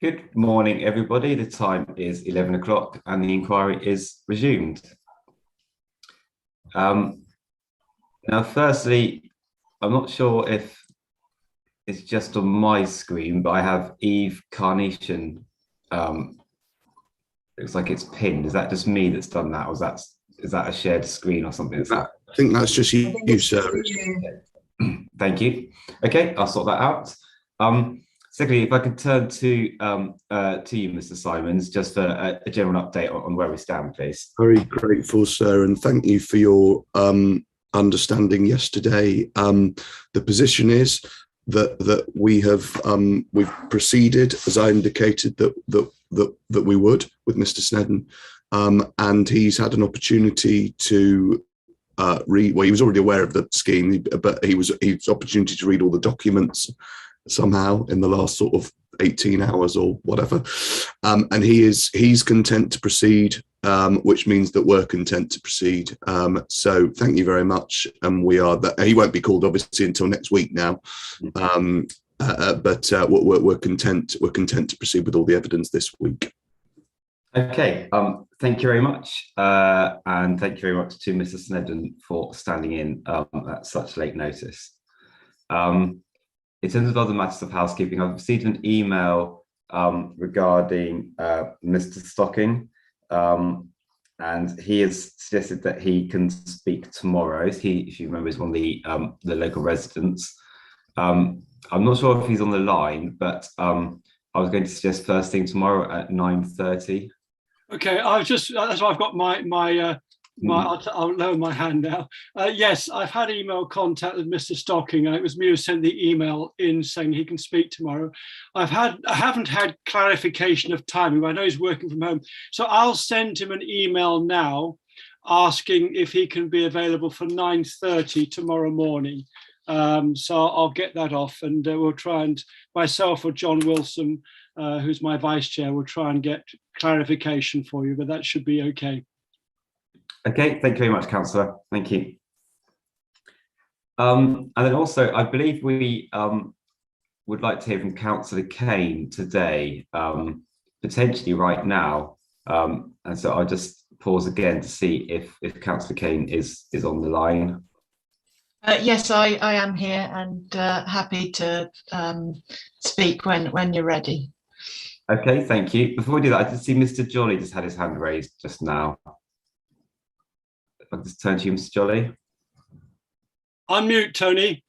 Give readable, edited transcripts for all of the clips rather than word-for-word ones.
Good morning, everybody. The time is 11 o'clock and the inquiry is resumed. Now, firstly, I'm not sure if it's just on my screen, but I have Eve Carnation. Looks like it's pinned. Is that just me that's done that, or is that a shared screen or something? I think that's just you, sir. Thank you. Okay, I'll sort that out. Secondly, if I could turn to you, Mr. Simons, just for a general update on where we stand, please. Very grateful, sir, and thank you for your understanding yesterday. The position is that we have we've proceeded as I indicated that we would with Mr. Snedden, and he's had an opportunity to read. Well, he was already aware of the scheme, but he's opportunity to read all the documents somehow in the last sort of 18 hours or whatever, and he's content to proceed, which means that we're content to proceed. So thank you very much, and we are that he won't be called obviously until next week now, but we're content to proceed with all the evidence this week. Okay, thank you very much, and thank you very much to Mr. Snedden for standing in at such late notice. In terms of other matters of housekeeping, I've received an email regarding Mr. Stocking, and he has suggested that he can speak tomorrow. He, if you remember, is one of the local residents. I'm not sure if he's on the line, but I was going to suggest first thing tomorrow at 9:30. Okay, that's why I've got I'll lower my hand now. Yes, I've had email contact with Mr. Stocking. It was me who sent the email in saying he can speak tomorrow. I haven't had clarification of timing, but I know he's working from home. So I'll send him an email now asking if he can be available for 9:30 tomorrow morning. So I'll get that off, and we'll try, and myself or John Wilson, who's my vice chair, will try and get clarification for you, but that should be okay. Okay, thank you very much, Councillor. Thank you. And then also, I believe we would like to hear from Councillor Kane today, potentially right now. And so I'll just pause again to see if Councillor Kane is on the line. Yes, I am here and happy to speak when you're ready. Okay, thank you. Before we do that, I did see Mr. Jolly just had his hand raised just now. If I just turn to you, Mr. Jolly. Unmute, Tony.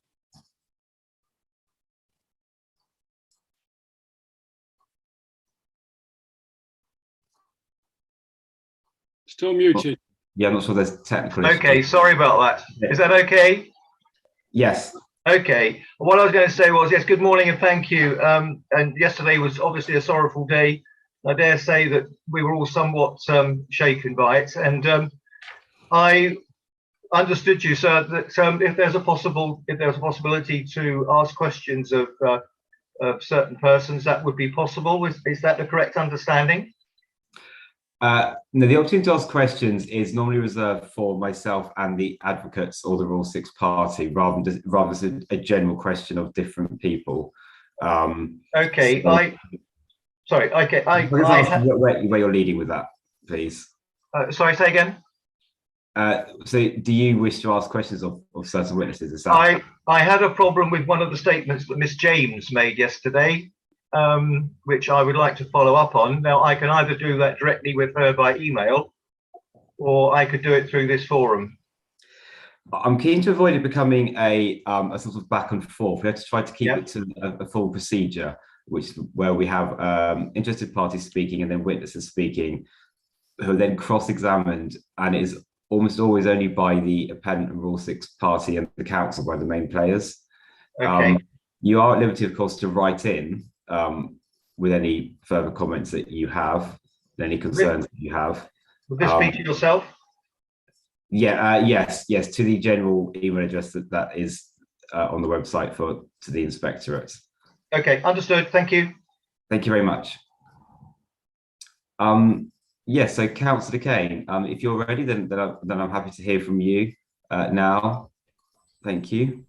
Still muted. Yeah, I'm not sure there's technical issues. Okay, sorry about that. Is that okay? Yes. Okay. What I was going to say was, yes, good morning and thank you. And yesterday was obviously a sorrowful day. I dare say that we were all somewhat shaken by it. And I understood you, sir, that if there's a possibility to ask questions of certain persons, that would be possible. Is that the correct understanding? No, the opportunity to ask questions is normally reserved for myself and the advocates or the Rule 6 party, rather than a general question of different people. Okay, so, sorry. Okay, where you're leading with that, please. Sorry, say again. So, do you wish to ask questions of certain witnesses? Is that... I had a problem with one of the statements that Miss James made yesterday, which I would like to follow up on. Now, I can either do that directly with her by email, or I could do it through this forum. I'm keen to avoid it becoming a sort of back and forth. We have to try to keep it to a full procedure, where we have interested parties speaking and then witnesses speaking, who are then cross-examined, and it is almost always only by the appellant and Rule 6 party and the council, by the main players. Okay. You are at liberty, of course, to write in with any further comments that you have. any concerns that you have. Would this be to yourself? Yeah, yes, to the general email address that is on the website to the inspectorate. Okay, understood. Thank you. Thank you very much. Yes, so Councillor Kane, if you're ready, then I'm happy to hear from you now. Thank you.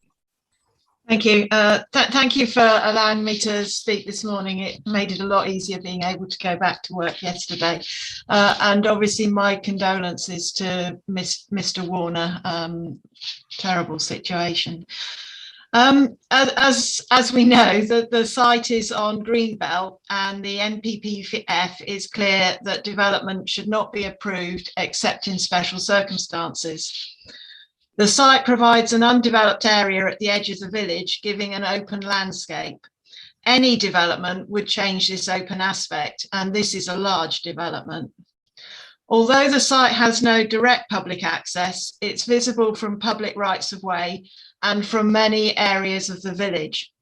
Thank you. Thank you for allowing me to speak this morning. It made it a lot easier being able to go back to work yesterday. And obviously my condolences to Mr. Warner. Terrible situation. As we know, the site is on Greenbelt, and the NPPF is clear that development should not be approved except in special circumstances. The site provides an undeveloped area at the edge of the village, giving an open landscape. Any development would change this open aspect, and this is a large development. Although the site has no direct public access, it's visible from public rights of way and from many areas of the village.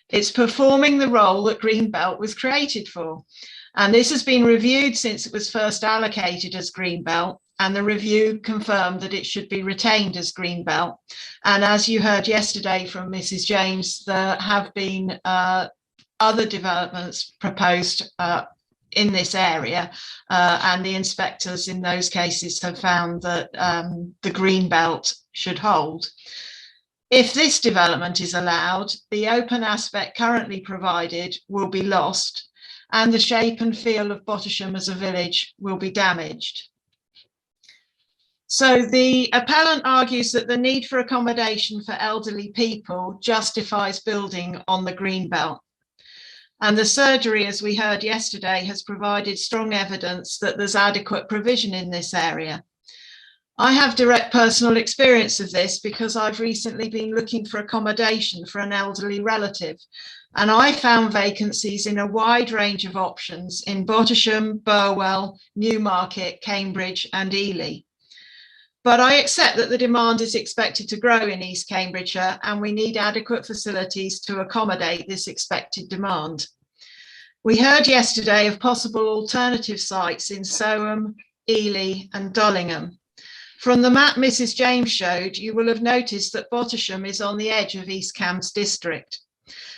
It's performing the role that Greenbelt was created for, and this has been reviewed since it was first allocated as Greenbelt, and the review confirmed that it should be retained as Greenbelt. And as you heard yesterday from Mrs. James, there have been other developments proposed in this area, and the inspectors in those cases have found that the Greenbelt should hold. If this development is allowed, the open aspect currently provided will be lost, and the shape and feel of Bottisham as a village will be damaged. So the appellant argues that the need for accommodation for elderly people justifies building on the Greenbelt. And the surgery, as we heard yesterday, has provided strong evidence that there's adequate provision in this area. I have direct personal experience of this because I've recently been looking for accommodation for an elderly relative, and I found vacancies in a wide range of options in Bottisham, Burwell, Newmarket, Cambridge and Ely. But I accept that the demand is expected to grow in East Cambridgeshire, and we need adequate facilities to accommodate this expected demand. We heard yesterday of possible alternative sites in Soham, Ely and Dullingham. From the map Mrs. James showed, you will have noticed that Bottisham is on the edge of East Cambs district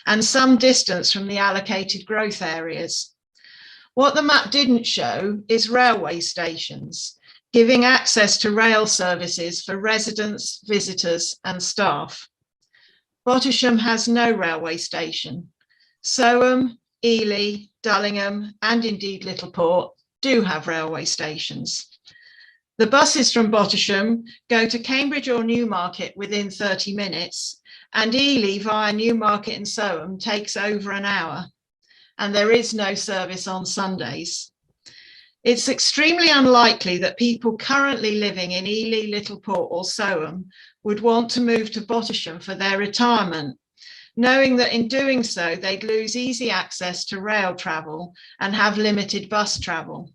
and some distance from the allocated growth areas. What the map didn't show is railway stations, giving access to rail services for residents, visitors and staff. Bottisham has no railway station. Soham, Ely, Dullingham and indeed Littleport do have railway stations. The buses from Bottisham go to Cambridge or Newmarket within 30 minutes, and Ely via Newmarket and Soham takes over an hour, and there is no service on Sundays. It's extremely unlikely that people currently living in Ely, Littleport or Soham would want to move to Bottisham for their retirement, knowing that in doing so, they'd lose easy access to rail travel and have limited bus travel.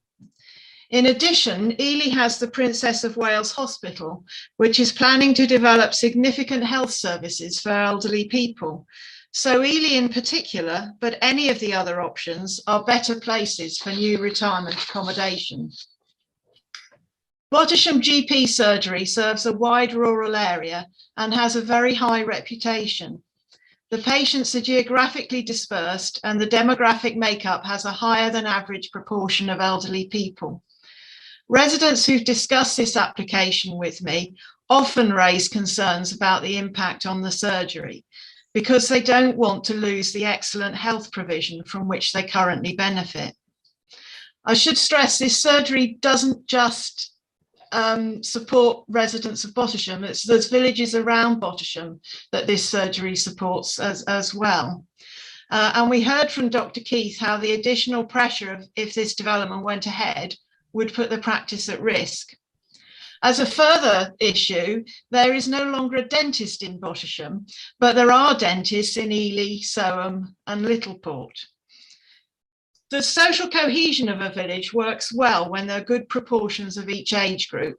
In addition, Ely has the Princess of Wales Hospital, which is planning to develop significant health services for elderly people. So Ely in particular, but any of the other options are better places for new retirement accommodation. Bottisham GP surgery serves a wide rural area and has a very high reputation. The patients are geographically dispersed and the demographic makeup has a higher than average proportion of elderly people. Residents who've discussed this application with me often raise concerns about the impact on the surgery because they don't want to lose the excellent health provision from which they currently benefit. I should stress this surgery doesn't just support residents of Bottisham, there's villages around Bottisham that this surgery supports as well. And we heard from Dr. Keith how the additional pressure if this development went ahead would put the practice at risk. As a further issue, there is no longer a dentist in Bottisham, but there are dentists in Ely, Soham and Littleport. The social cohesion of a village works well when there are good proportions of each age group.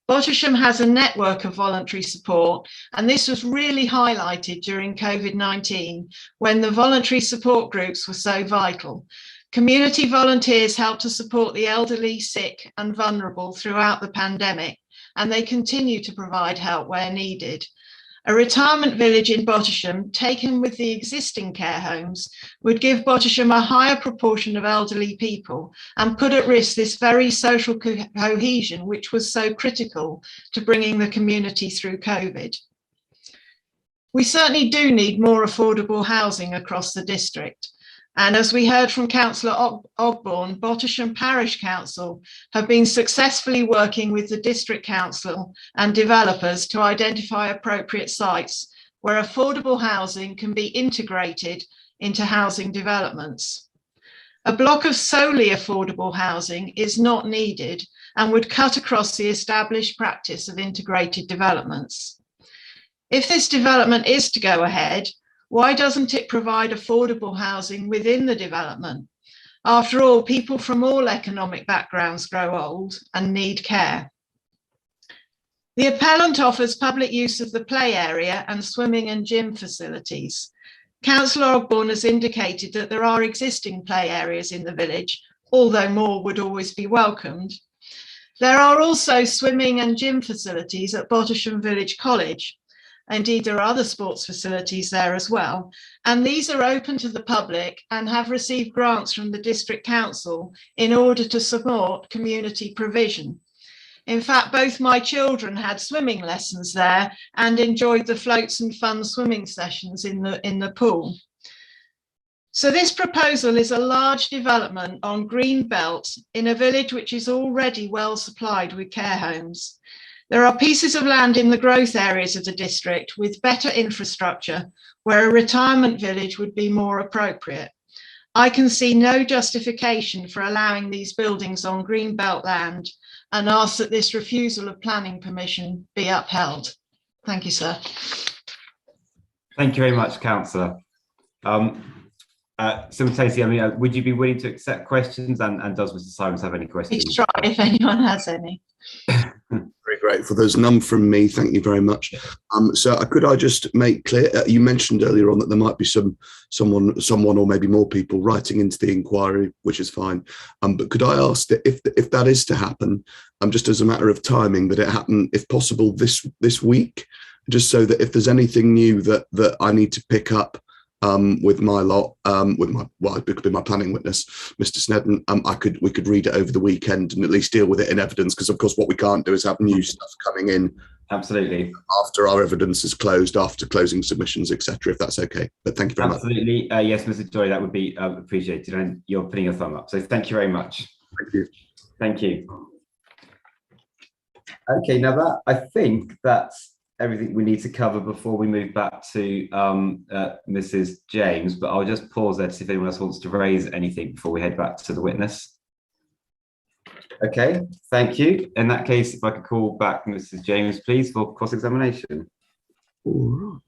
Bottisham has a network of voluntary support, and this was really highlighted during COVID-19 when the voluntary support groups were so vital. Community volunteers helped to support the elderly, sick and vulnerable throughout the pandemic, and they continue to provide help where needed. A retirement village in Bottisham, taken with the existing care homes, would give Bottisham a higher proportion of elderly people and put at risk this very social cohesion, which was so critical to bringing the community through COVID. We certainly do need more affordable housing across the district. And as we heard from Councillor Ogborn, Bottisham Parish Council have been successfully working with the District Council and developers to identify appropriate sites where affordable housing can be integrated into housing developments. A block of solely affordable housing is not needed and would cut across the established practice of integrated developments. If this development is to go ahead, why doesn't it provide affordable housing within the development? After all, people from all economic backgrounds grow old and need care. The appellant offers public use of the play area and swimming and gym facilities. Councillor Ogborn has indicated that there are existing play areas in the village, although more would always be welcomed. There are also swimming and gym facilities at Bottisham Village College. Indeed, there are other sports facilities there as well. And these are open to the public and have received grants from the District Council in order to support community provision. In fact, both my children had swimming lessons there and enjoyed the floats and fun swimming sessions in the pool. So this proposal is a large development on green belt in a village which is already well supplied with care homes. There are pieces of land in the growth areas of the district with better infrastructure where a retirement village would be more appropriate. I can see no justification for allowing these buildings on green belt land and ask that this refusal of planning permission be upheld. Thank you, sir. Thank you very much, Councillor. Simultaneously, I mean, would you be willing to accept questions, and does Mr. Simons have any questions? Please try if anyone has any. Very grateful. There's none from me. Thank you very much. So could I just make clear, you mentioned earlier on that there might be someone or maybe more people writing into the inquiry, which is fine. But could I ask that if that is to happen, just as a matter of timing, that it happen, if possible, this week, just so that if there's anything new that I need to pick up with my lot, it could be my planning witness, Mr. Snedden, we could read it over the weekend and at least deal with it in evidence, because of course what we can't do is have new stuff coming in. Absolutely. After our evidence is closed, after closing submissions, etc. If that's okay. But thank you very much. Absolutely. Yes, Mr. Joy, that would be appreciated, and you're putting a thumb up. So thank you very much. Thank you. Thank you. Okay, now that I think that's everything we need to cover before we move back to Mrs. James, but I'll just pause there to see if anyone else wants to raise anything before we head back to the witness. Okay, thank you. In that case, if I could call back Mrs. James, please, for cross-examination. All right.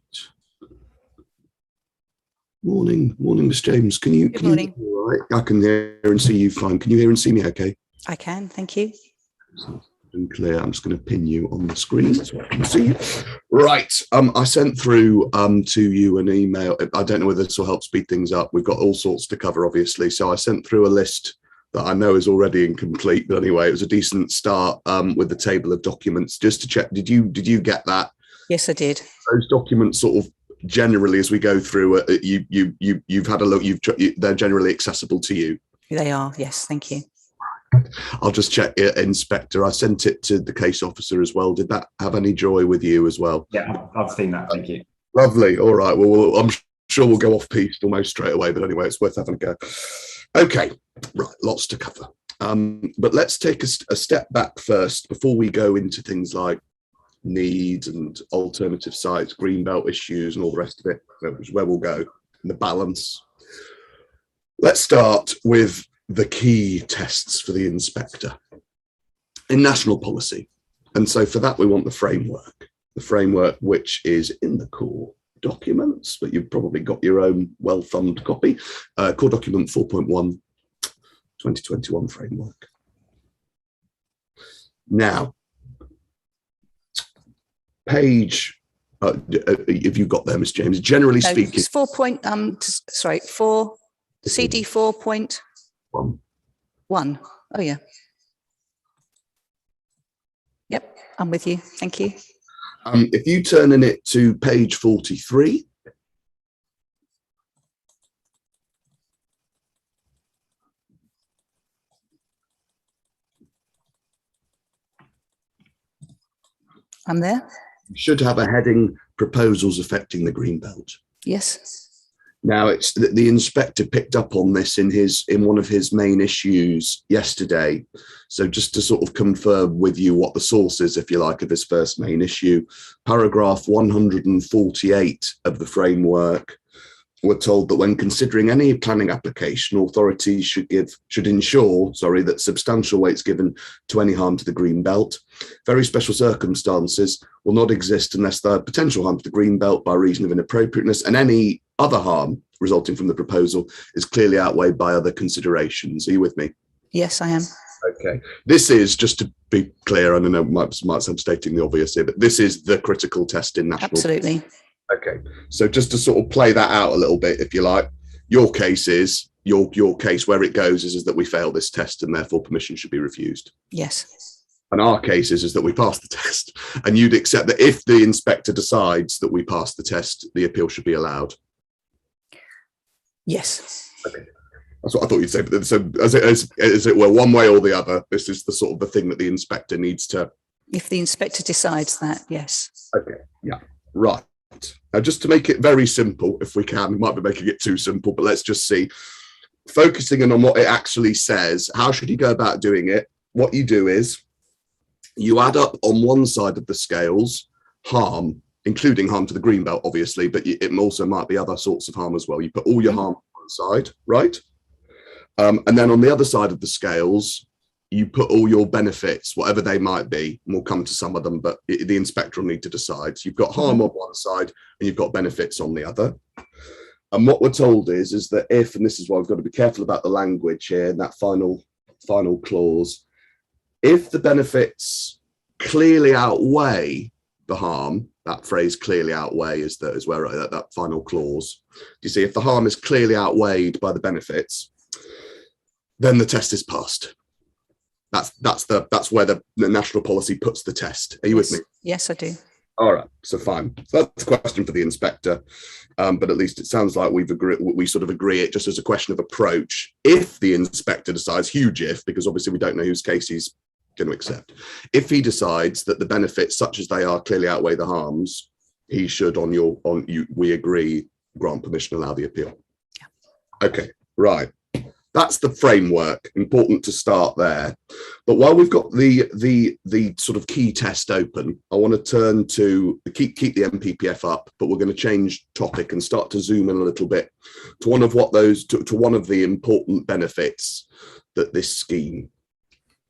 Morning, Miss James. Can you? Good morning. All right. I can hear and see you fine. Can you hear and see me? Okay. I can. Thank you. And clear. I'm just going to pin you on the screen so I can see you. Right. I sent through to you an email. I don't know whether this will help speed things up. We've got all sorts to cover, obviously. So I sent through a list that I know is already incomplete, but anyway, it was a decent start with the table of documents. Just to check, did you get that? Yes, I did. Those documents sort of generally, as we go through, you've had a look. They're generally accessible to you. They are. Yes, thank you. I'll just check it, Inspector. I sent it to the case officer as well. Did that have any joy with you as well? Yeah, I've seen that. Thank you. Lovely. All right. Well, I'm sure we'll go off piste almost straight away. But anyway, it's worth having a go. Okay. Right. Lots to cover. But let's take a step back first before we go into things like needs and alternative sites, greenbelt issues, and all the rest of it, which is where we'll go, and the balance. Let's start with the key tests for the inspector in national policy. And so for that, we want the framework which is in the core documents, but you've probably got your own well-thumbed copy, core document 4.1, 2021 framework. Now, page, if you've got there, Ms. James, generally speaking. It's 4 CD 4 point. One. One. Oh, yeah. Yep, I'm with you. Thank you. If you turn in it to page 43. I'm there. You should have a heading, proposals affecting the green belt. Yes. Now, it's the inspector picked up on this in one of his main issues yesterday. So just to sort of confirm with you what the source is, if you like, of his first main issue, paragraph 148 of the framework, we're told that when considering any planning application, authorities should ensure that substantial weight is given to any harm to the green belt. Very special circumstances will not exist unless there are potential harm to the green belt by reason of inappropriateness, and any other harm resulting from the proposal is clearly outweighed by other considerations. Are you with me? Yes, I am. Okay. This is, just to be clear, I don't know, might sound stating the obvious here, but this is the critical test in national. Absolutely. Okay, so just to sort of play that out a little bit, if you like, your case is your case where it goes is that we fail this test and therefore permission should be refused. Yes. And our case is that we pass the test, and you'd accept that if the inspector decides that we pass the test, the appeal should be allowed. Yes. Okay, that's what I thought you'd say. But so as it were, one way or the other, this is the sort of the thing that the inspector needs to. If the inspector decides that, yes. Okay. Yeah. Right. Now, just to make it very simple, if we can, we might be making it too simple, but let's just see. Focusing in on what it actually says, how should you go about doing it? What you do is you add up on one side of the scales harm, including harm to the green belt, obviously, but it also might be other sorts of harm as well. You put all your harm on one side, right? And then on the other side of the scales, you put all your benefits, whatever they might be, and we'll come to some of them, but the inspector will need to decide. So you've got harm on one side and you've got benefits on the other. And what we're told is that if, and this is why we've got to be careful about the language here, in that final clause, if the benefits clearly outweigh the harm, that phrase clearly outweigh is where that final clause, you see, if the harm is clearly outweighed by the benefits, then the test is passed. That's where the national policy puts the test. Are you with me? Yes, I do. All right, so fine. So that's a question for the inspector, but at least it sounds like we sort of agree it just as a question of approach. If the inspector decides, huge if, because obviously we don't know whose case he's going to accept. If he decides that the benefits, such as they are, clearly outweigh the harms, he should, we agree, grant permission, allow the appeal. Yeah. Okay, right. That's the framework. Important to start there. But while we've got the sort of key test open, I want to turn to keep the MPPF up, but we're going to change topic and start to zoom in a little bit to one of one of the important benefits that this scheme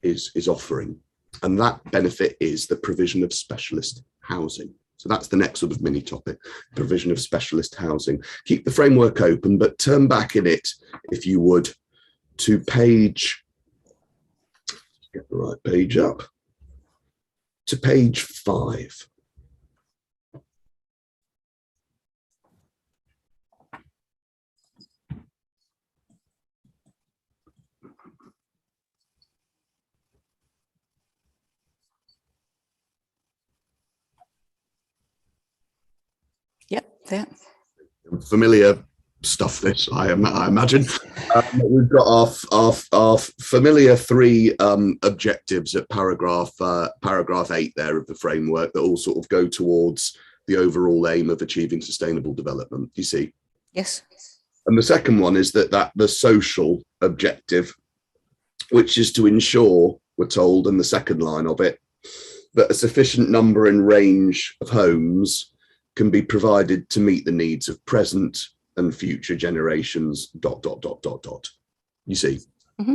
is offering, and that benefit is the provision of specialist housing. So that's the next sort of mini topic, provision of specialist housing. Keep the framework open, but turn back in it, if you would, to page, get the right page up, to page 5. Yep, there. Familiar stuff, this, I imagine. We've got our familiar 3 objectives at paragraph 8 there of the framework that all sort of go towards the overall aim of achieving sustainable development. You see? Yes. And the second one is that the social objective, which is to ensure, we're told in the second line of it, that a sufficient number and range of homes can be provided to meet the needs of present and future generations, ... You see? Mm-hmm.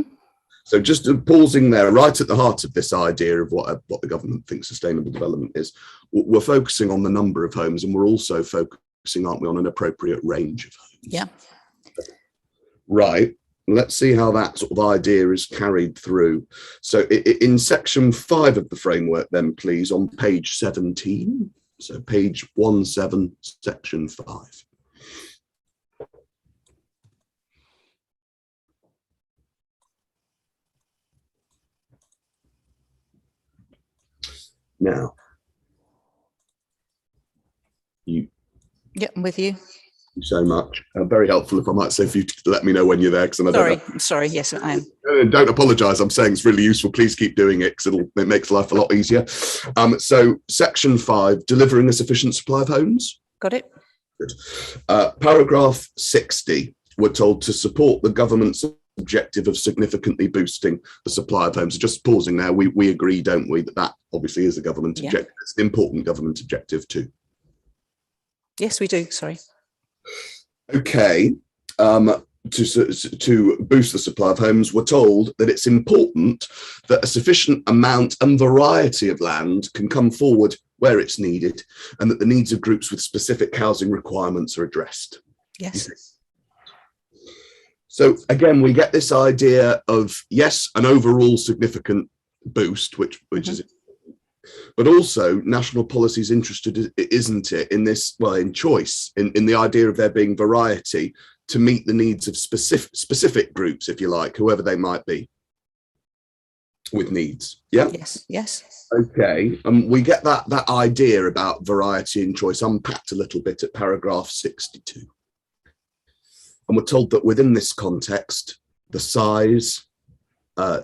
So just pausing there, right at the heart of this idea of what the government thinks sustainable development is, we're focusing on the number of homes, and we're also focusing, aren't we, on an appropriate range of homes? Yeah. Right. Let's see how that sort of idea is carried through. So in section 5 of the framework, then please, on page 17. So page 17, section 5. now. You Yeah, I'm with you. Thank you so much. Very helpful, if I might say, if you let me know when you're there, because I don't Sorry, know. I'm sorry. Yes, I am. Don't apologise. I'm saying it's really useful. Please keep doing it, because it makes life a lot easier. So section 5, delivering a sufficient supply of homes. Got it. Good. Paragraph 60, we're told to support the government's objective of significantly boosting the supply of homes. So just pausing there, we agree, don't we, that obviously is a government objective. It's an important government objective too. Yes, we do. Sorry. Okay. To boost the supply of homes, we're told that it's important that a sufficient amount and variety of land can come forward where it's needed, and that the needs of groups with specific housing requirements are addressed. Yes. So again, we get this idea of, yes, an overall significant boost, which is, but also national policy is interested, isn't it, in this, well, in choice, in the idea of there being variety to meet the needs of specific groups, if you like, whoever they might be, with needs. Yeah. Yes. Okay. We get that idea about variety and choice unpacked a little bit at paragraph 62. And we're told that within this context, the size,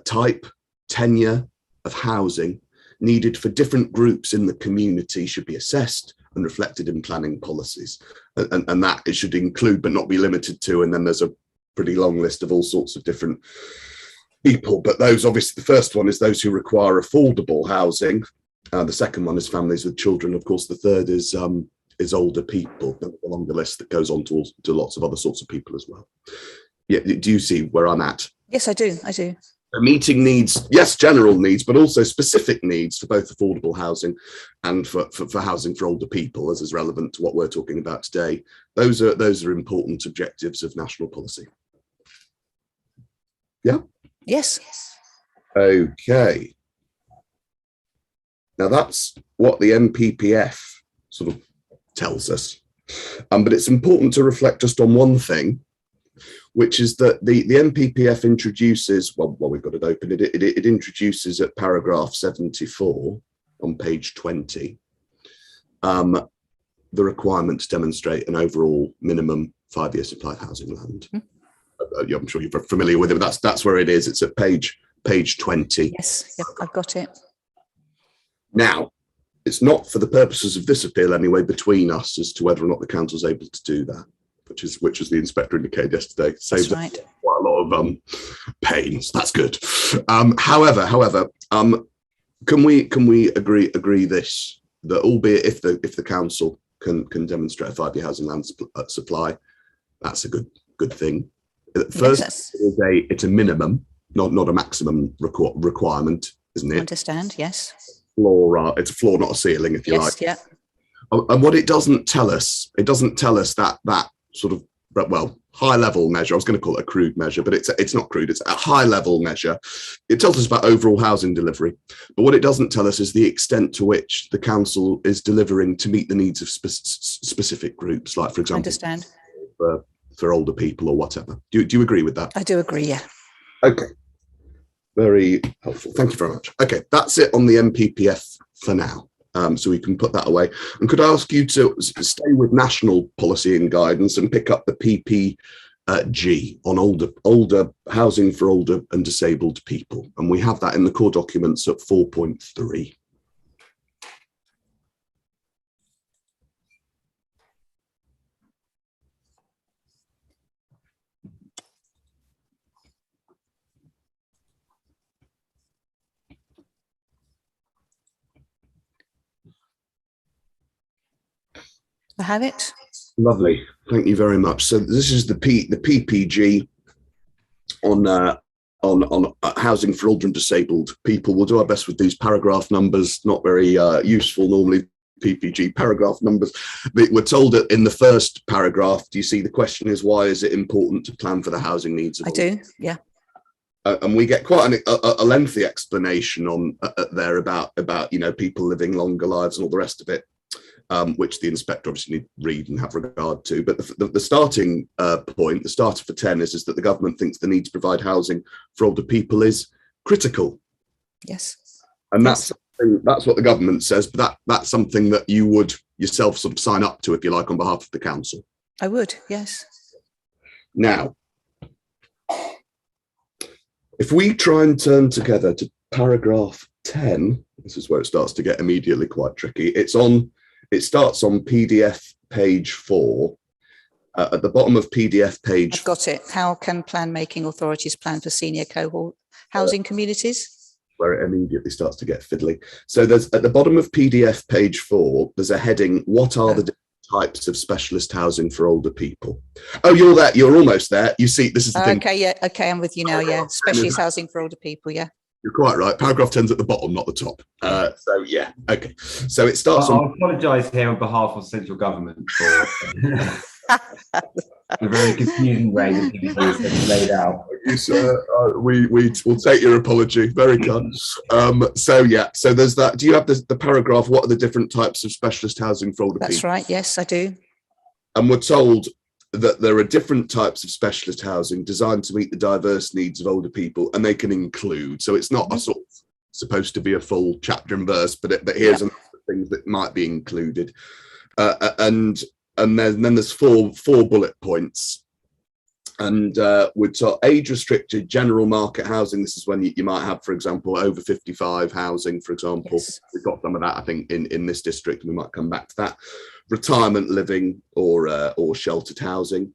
type, tenure of housing needed for different groups in the community should be assessed and reflected in planning policies. And that it should include, but not be limited to, and then there's a pretty long list of all sorts of different people. But those, obviously, the first one is those who require affordable housing. The second one is families with children. Of course, the third is older people, along the list that goes on to lots of other sorts of people as well. Yeah, do you see where I'm at? Yes, I do. Meeting needs, yes, general needs, but also specific needs for both affordable housing and for housing for older people, as is relevant to what we're talking about today. Those are important objectives of national policy. Yeah? Yes. Okay. Now that's what the NPPF sort of tells us. But it's important to reflect just on one thing, which is that the NPPF introduces, well, we've got it open, it introduces at paragraph 74 on page 20, the requirement to demonstrate an overall minimum 5-year supply of housing land. I'm sure you're familiar with it, but that's where it is. It's at page 20. Yes, yep, I've got it. Now, it's not for the purposes of this appeal anyway between us as to whether or not the council's able to do that, which is the inspector indicated yesterday. Saves That's right. quite a lot of pains. That's good. However, can we agree this, that albeit if the council can demonstrate a 5-year housing land supply, that's a good thing. First, Yes. it's a minimum, not a maximum requirement, isn't it? Understand? Yes. It's a floor, not a ceiling, if you like. Yeah. And what it doesn't tell us that sort of, well, high level measure. I was going to call it a crude measure, but it's not crude. It's a high level measure. It tells us about overall housing delivery, but what it doesn't tell us is the extent to which the council is delivering to meet the needs of specific groups, like, for example, Understand. For older people or whatever. Do you agree with that? I do agree. Yeah. Okay. Very helpful. Thank you very much. Okay, that's it on the NPPF for now. So we can put that away. And could I ask you to stay with national policy and guidance and pick up the PPG on older housing for older and disabled people? And we have that in the core documents at 4.3. I have it. Lovely. Thank you very much. So this is the PPG on housing for older and disabled people. We'll do our best with these paragraph numbers, not very useful normally, PPG paragraph numbers. But we're told that in the first paragraph, do you see the question is, why is it important to plan for the housing needs of I do. Yeah. And we get quite a lengthy explanation on there about people living longer lives and all the rest of it. Which the inspector obviously need to read and have regard to. But the starting point, the starter for 10 is that the government thinks the need to provide housing for older people is critical. Yes. And yes. That's what the government says, but that's something that you would yourself sort of sign up to, if you like, on behalf of the council. I would, yes. Now, if we try and turn together to paragraph 10, this is where it starts to get immediately quite tricky. It starts on PDF page 4. At the bottom of PDF page, I've got it. How can plan making authorities plan for senior cohort housing communities? Where it immediately starts to get fiddly. So there's at the bottom of PDF page 4, there's a heading, what are the different types of specialist housing for older people? Oh, you're there. You're almost there. You see, this is the thing. Okay, yeah. Okay, I'm with you now. Yeah. Specialist housing for older people. Yeah. You're quite right. Paragraph 10's at the bottom, not the top. So yeah, okay. So it starts on. I apologise here on behalf of central government for the very confusing way that PPG is laid out. We will take your apology. Very kind. So yeah, so there's that. Do you have the paragraph? What are the different types of specialist housing for older people? That's right. Yes, I do. And we're told that there are different types of specialist housing designed to meet the diverse needs of older people, and they can include. So it's not a sort of supposed to be a full chapter and verse, but here's a lot of things that might be included. And then there's four bullet points. And we're taught age restricted general market housing. This is when you might have, for example, over 55 housing, for example. Yes. We've got some of that, I think, in this district, and we might come back to that. Retirement living or sheltered housing.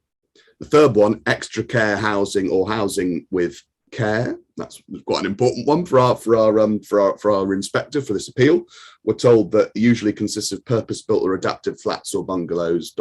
The third one, extra care housing or housing with care. That's quite an important one for our inspector for this appeal. We're told that it usually consists of purpose-built or adapted flats or bungalows. ...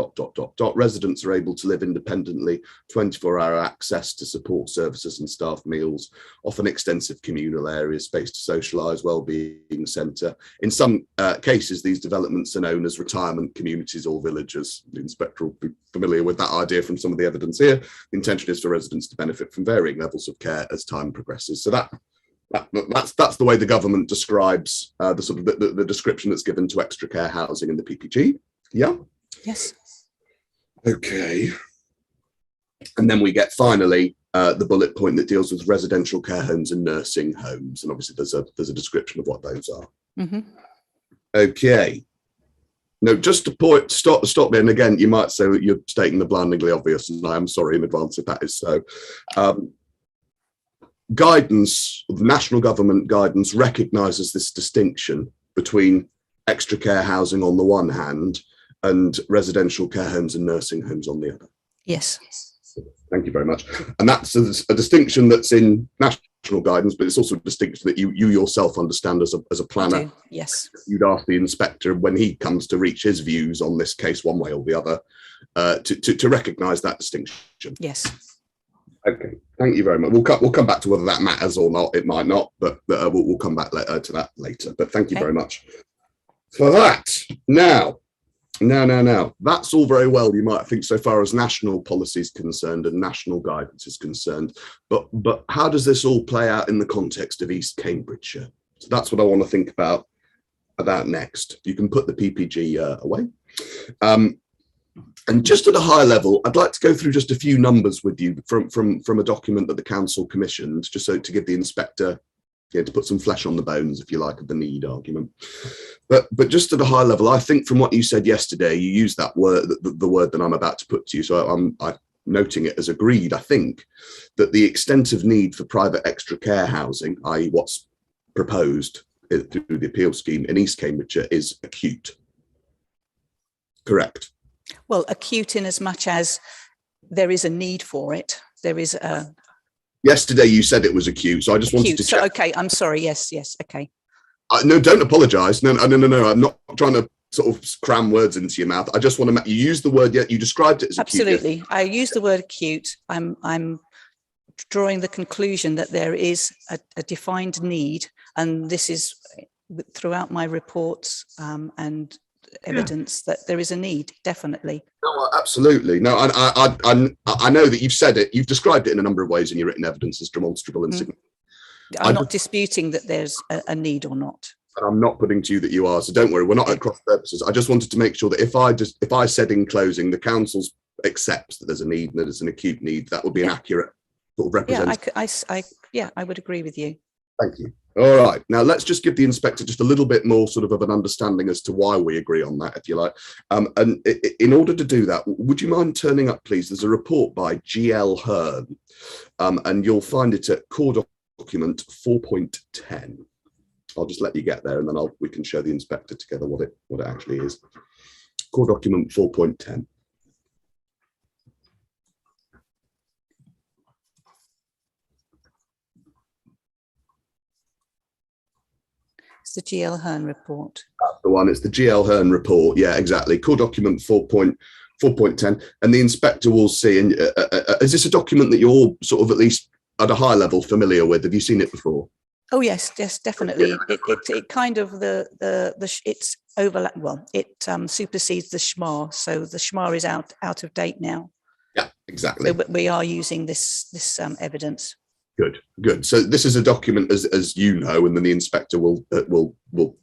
Residents are able to live independently, 24-hour access to support services and staff meals, often extensive communal areas, space to socialise, wellbeing centre. In some cases, these developments are known as retirement communities or villages. The inspector will be familiar with that idea from some of the evidence here. The intention is for residents to benefit from varying levels of care as time progresses. So that's the way the government describes the sort of the description that's given to extra care housing in the PPG. Yeah. Yes. Okay. And then we get finally the bullet point that deals with residential care homes and nursing homes, and obviously there's a description of what those are. Mm-hmm. Okay. No, just to stop me, and again, you might say that you're stating the blindingly obvious, and I am sorry in advance if that is so. Guidance, the national government guidance, recognises this distinction between extra care housing on the one hand and residential care homes and nursing homes on the other. Yes. Thank you very much. And that's a distinction that's in national guidance, but it's also a distinction that you yourself understand as a planner. Yes. You'd ask the inspector when he comes to reach his views on this case one way or the other to recognise that distinction. Yes. Okay, thank you very much. We'll come back to whether that matters or not. It might not, but we'll come back to that later. But thank you very much for that. Now, that's all very well, you might think, so far as national policy is concerned and national guidance is concerned. But how does this all play out in the context of East Cambridgeshire? So that's what I want to think about next. You can put the PPG away. And just at a high level, I'd like to go through just a few numbers with you from a document that the council commissioned, just so to give the inspector, to put some flesh on the bones, if you like, of the need argument. But just at a high level, I think from what you said yesterday, you used that word, the word that I'm about to put to you. So I'm noting it as agreed. I think that the extent of need for private extra care housing, i.e. what's proposed through the appeal scheme in East Cambridgeshire, is acute. Correct. Well, acute in as much as there is a need for it. There is a. Yesterday you said it was acute, so I just wanted to check. So, okay, I'm sorry. Yes, okay. No, don't apologise. No. I'm not trying to sort of cram words into your mouth. I just want to. You used the word. You described it as acute. Absolutely, I used the word acute. I'm drawing the conclusion that there is a defined need, and this is throughout my reports and evidence that there is a need, definitely. No, absolutely. No, I know that you've said it. You've described it in a number of ways in your written evidence as demonstrable and significant. I'm not disputing that there's a need or not. And I'm not putting to you that you are, so don't worry. We're not at cross purposes. I just wanted to make sure that if I said in closing the council accepts that there's a need and that it's an acute need, that would be an accurate sort of representation. I would agree with you. Thank you. All right, now let's just give the inspector just a little bit more sort of an understanding as to why we agree on that, if you like. And in order to do that, would you mind turning up, please? There's a report by GL Hearn, and you'll find it at core document 4.10. I'll just let you get there, and then we can show the inspector together what it actually is. Core document 4.10. It's the GL Hearn report. That's the one. It's the GL Hearn report. Yeah, exactly. Core document 4.10, and the inspector will see. And is this a document that you're sort of at least at a high level familiar with? Have you seen it before? Oh yes, definitely. It kind of it's overlap. Well, it supersedes the SHMA, so the SHMA is out of date now. Yeah, exactly. So we are using this evidence. Good. So this is a document, as you know, and then the inspector will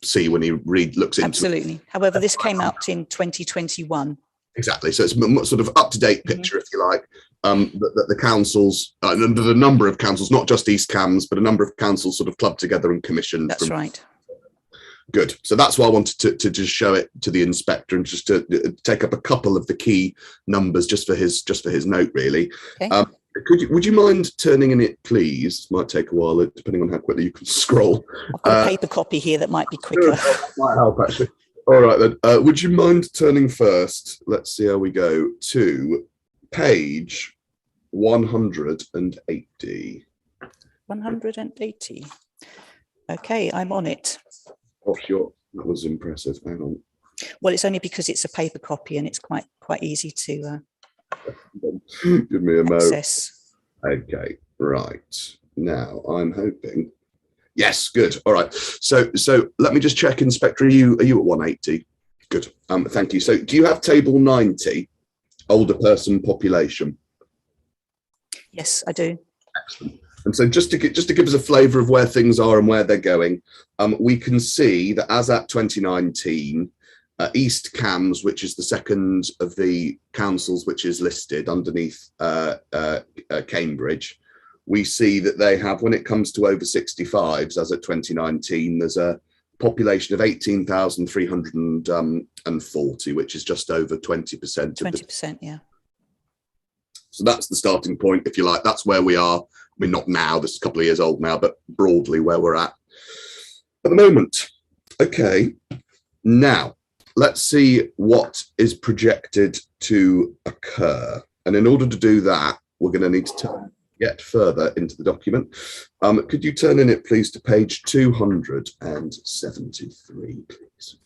see when he looks into. Absolutely. However, this came out in 2021. Exactly. So it's a sort of up-to-date picture, if you like. That the councils, there's a number of councils, not just East Cams, but a number of councils sort of clubbed together and commissioned. That's right. Good. So that's why I wanted to just show it to the inspector and just to take up a couple of the key numbers just for his note, really. Okay. Would you mind turning in it, please? Might take a while, depending on how quickly you can scroll. I've got a paper copy here that might be quicker. Might help, actually. All right, then. Would you mind turning first? Let's see how we go to page 180. 180. Okay, I'm on it. Oh, sure. That was impressive. Hang on. Well, it's only because it's a paper copy and it's quite easy to give me a access. Moment. Okay, right. Now I'm hoping. Yes, good. All right. So let me just check, Inspector. Are you at 180? Good. Thank you. So do you have table 90, older person population? Yes, I do. Excellent. And so just to give us a flavour of where things are and where they're going, we can see that as at 2019, East Cams, which is the second of the councils which is listed underneath Cambridge, we see that they have, when it comes to over 65s, as at 2019, there's a population of 18,340, which is just over 20%. 20%, yeah. So that's the starting point, if you like. That's where we are. I mean, not now, this is a couple of years old now, but broadly where we're at the moment. Okay, now let's see what is projected to occur. And in order to do that, we're going to need to get further into the document. Could you turn in it, please, to page 273, please?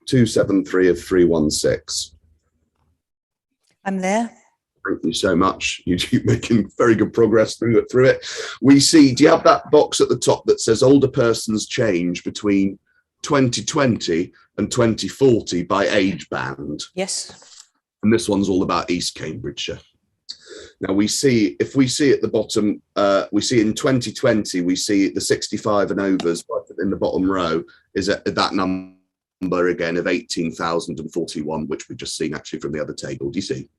(273) of 316. I'm there. Thank you so much. You keep making very good progress through it. We see, do you have that box at the top that says older persons change between 2020 and 2040 by age band? Yes. And this one's all about East Cambridgeshire. Now we see, if we see at the bottom, we see in 2020, we see the 65 and overs in the bottom row is at that number again of 18,041, which we've just seen actually from the other table. Do you see?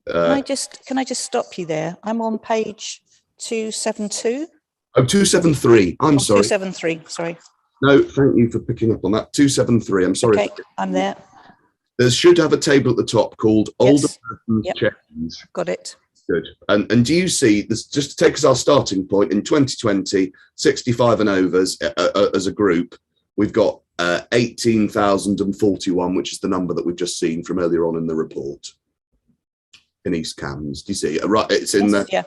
Can I just stop you there? I'm on page 272. Oh, 273. I'm sorry. 273. Sorry. No, thank you for picking up on that. 273. I'm sorry. Okay, I'm there. There should have a table at the top called Older Persons Change. Got it. Good. And do you see this? Just to take us our starting point in 2020, 65 and overs as a group, we've got 18,041, which is the number that we've just seen from earlier on in the report. In East Cams, do you see? Right, it's in the yeah.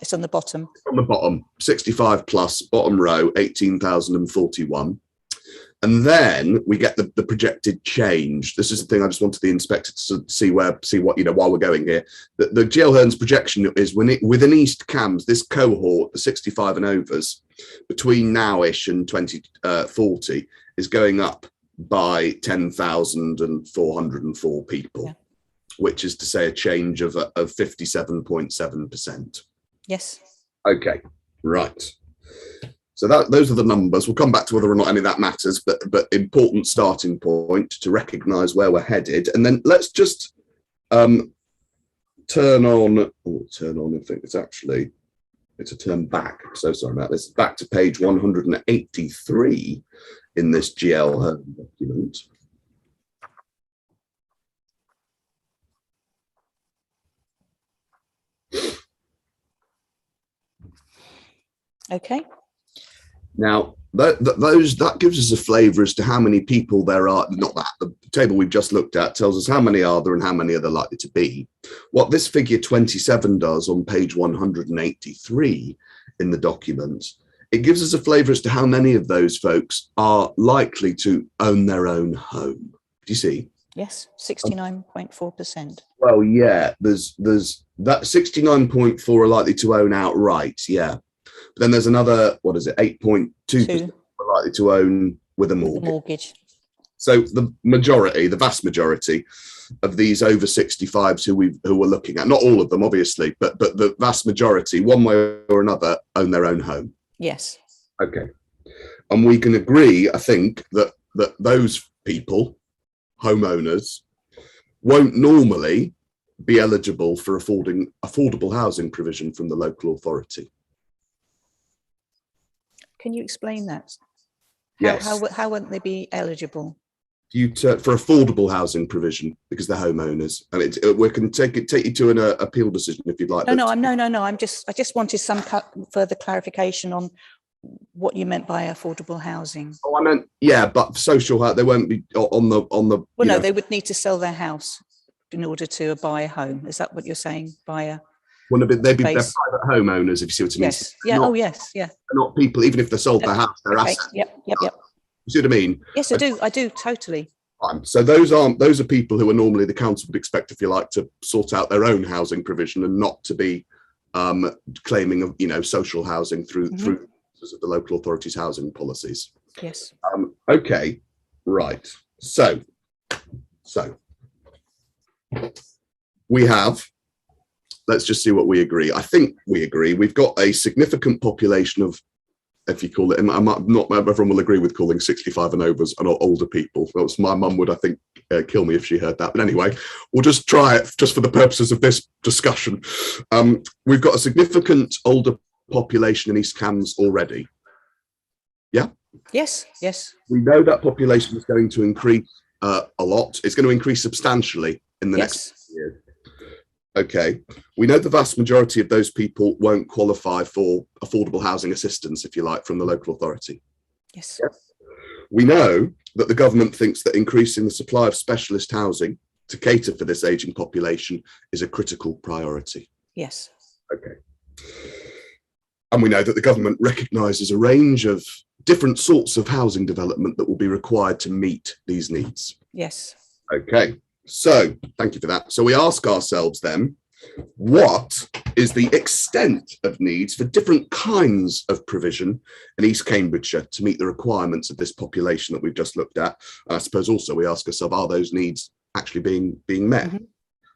It's on the bottom. On the bottom, 65 plus, bottom row, 18,041, and then we get the projected change. This is the thing I just wanted the inspector to see what while we're going here. The GL Hearn's projection is within East Cams, this cohort, the 65 and overs, between nowish and 2040 is going up by 10,404 people. Yeah. Which is to say a change of 57.7%. Yes. Okay, right. So those are the numbers. We'll come back to whether or not any of that matters, but important starting point to recognise where we're headed. And then let's just turn on, I think it's a turn back. So sorry about this. Back to page 183 in this GL home document. Okay. Now, that gives us a flavour as to how many people there are. Not that the table we've just looked at tells us how many are there and how many are there likely to be. What this figure 27 does on page 183 in the document, it gives us a flavour as to how many of those folks are likely to own their own home. Do you see? Yes, 69.4%. Well, yeah, there's that 69.4 are likely to own outright. Yeah. But then there's another, what is it, 8.2% are likely to own with a mortgage. So the vast majority of these over 65s who we're looking at, not all of them, obviously, but the vast majority, one way or another, own their own home. Yes. Okay. And we can agree, I think, that those people, homeowners, won't normally be eligible for affordable housing provision from the local authority. Can you explain that? Yes. How won't they be eligible? For affordable housing provision because they're homeowners, and we can take you to an appeal decision if you'd like. No. I just wanted some further clarification on what you meant by affordable housing. Oh, I meant, yeah, but social housing, they won't be on the. Well, no, they would need to sell their house in order to buy a home. Is that what you're saying? They'd be they're private homeowners, if you see what I mean. Yes. Yeah. Not, oh, yes. Yeah. They're not people, even if they sold their house, their Okay. assets. Yep. You see what I mean? Yes, I do. I do totally. So those are people who are normally the council would expect, if you like, to sort out their own housing provision and not to be claiming of social housing through the local authorities' housing policies. Yes. Okay. Right. So we have. Let's just see what we agree. I think we agree. We've got a significant population of, if you call it, not everyone will agree with calling 65 and overs and older people. My mum would, I think, kill me if she heard that. But anyway, we'll just try it just for the purposes of this discussion. We've got a significant older population in East Cambs already. Yeah? Yes, yes. We know that population is going to increase a lot. It's going to increase substantially in the next year. Okay, we know the vast majority of those people won't qualify for affordable housing assistance, if you like, from the local authority. Yes. Yeah. We know that the government thinks that increasing the supply of specialist housing to cater for this ageing population is a critical priority. Yes. Okay. And we know that the government recognises a range of different sorts of housing development that will be required to meet these needs. Yes. Okay. So thank you for that. So we ask ourselves then, what is the extent of needs for different kinds of provision in East Cambridgeshire to meet the requirements of this population that we've just looked at? And I suppose also we ask ourselves, are those needs actually being met?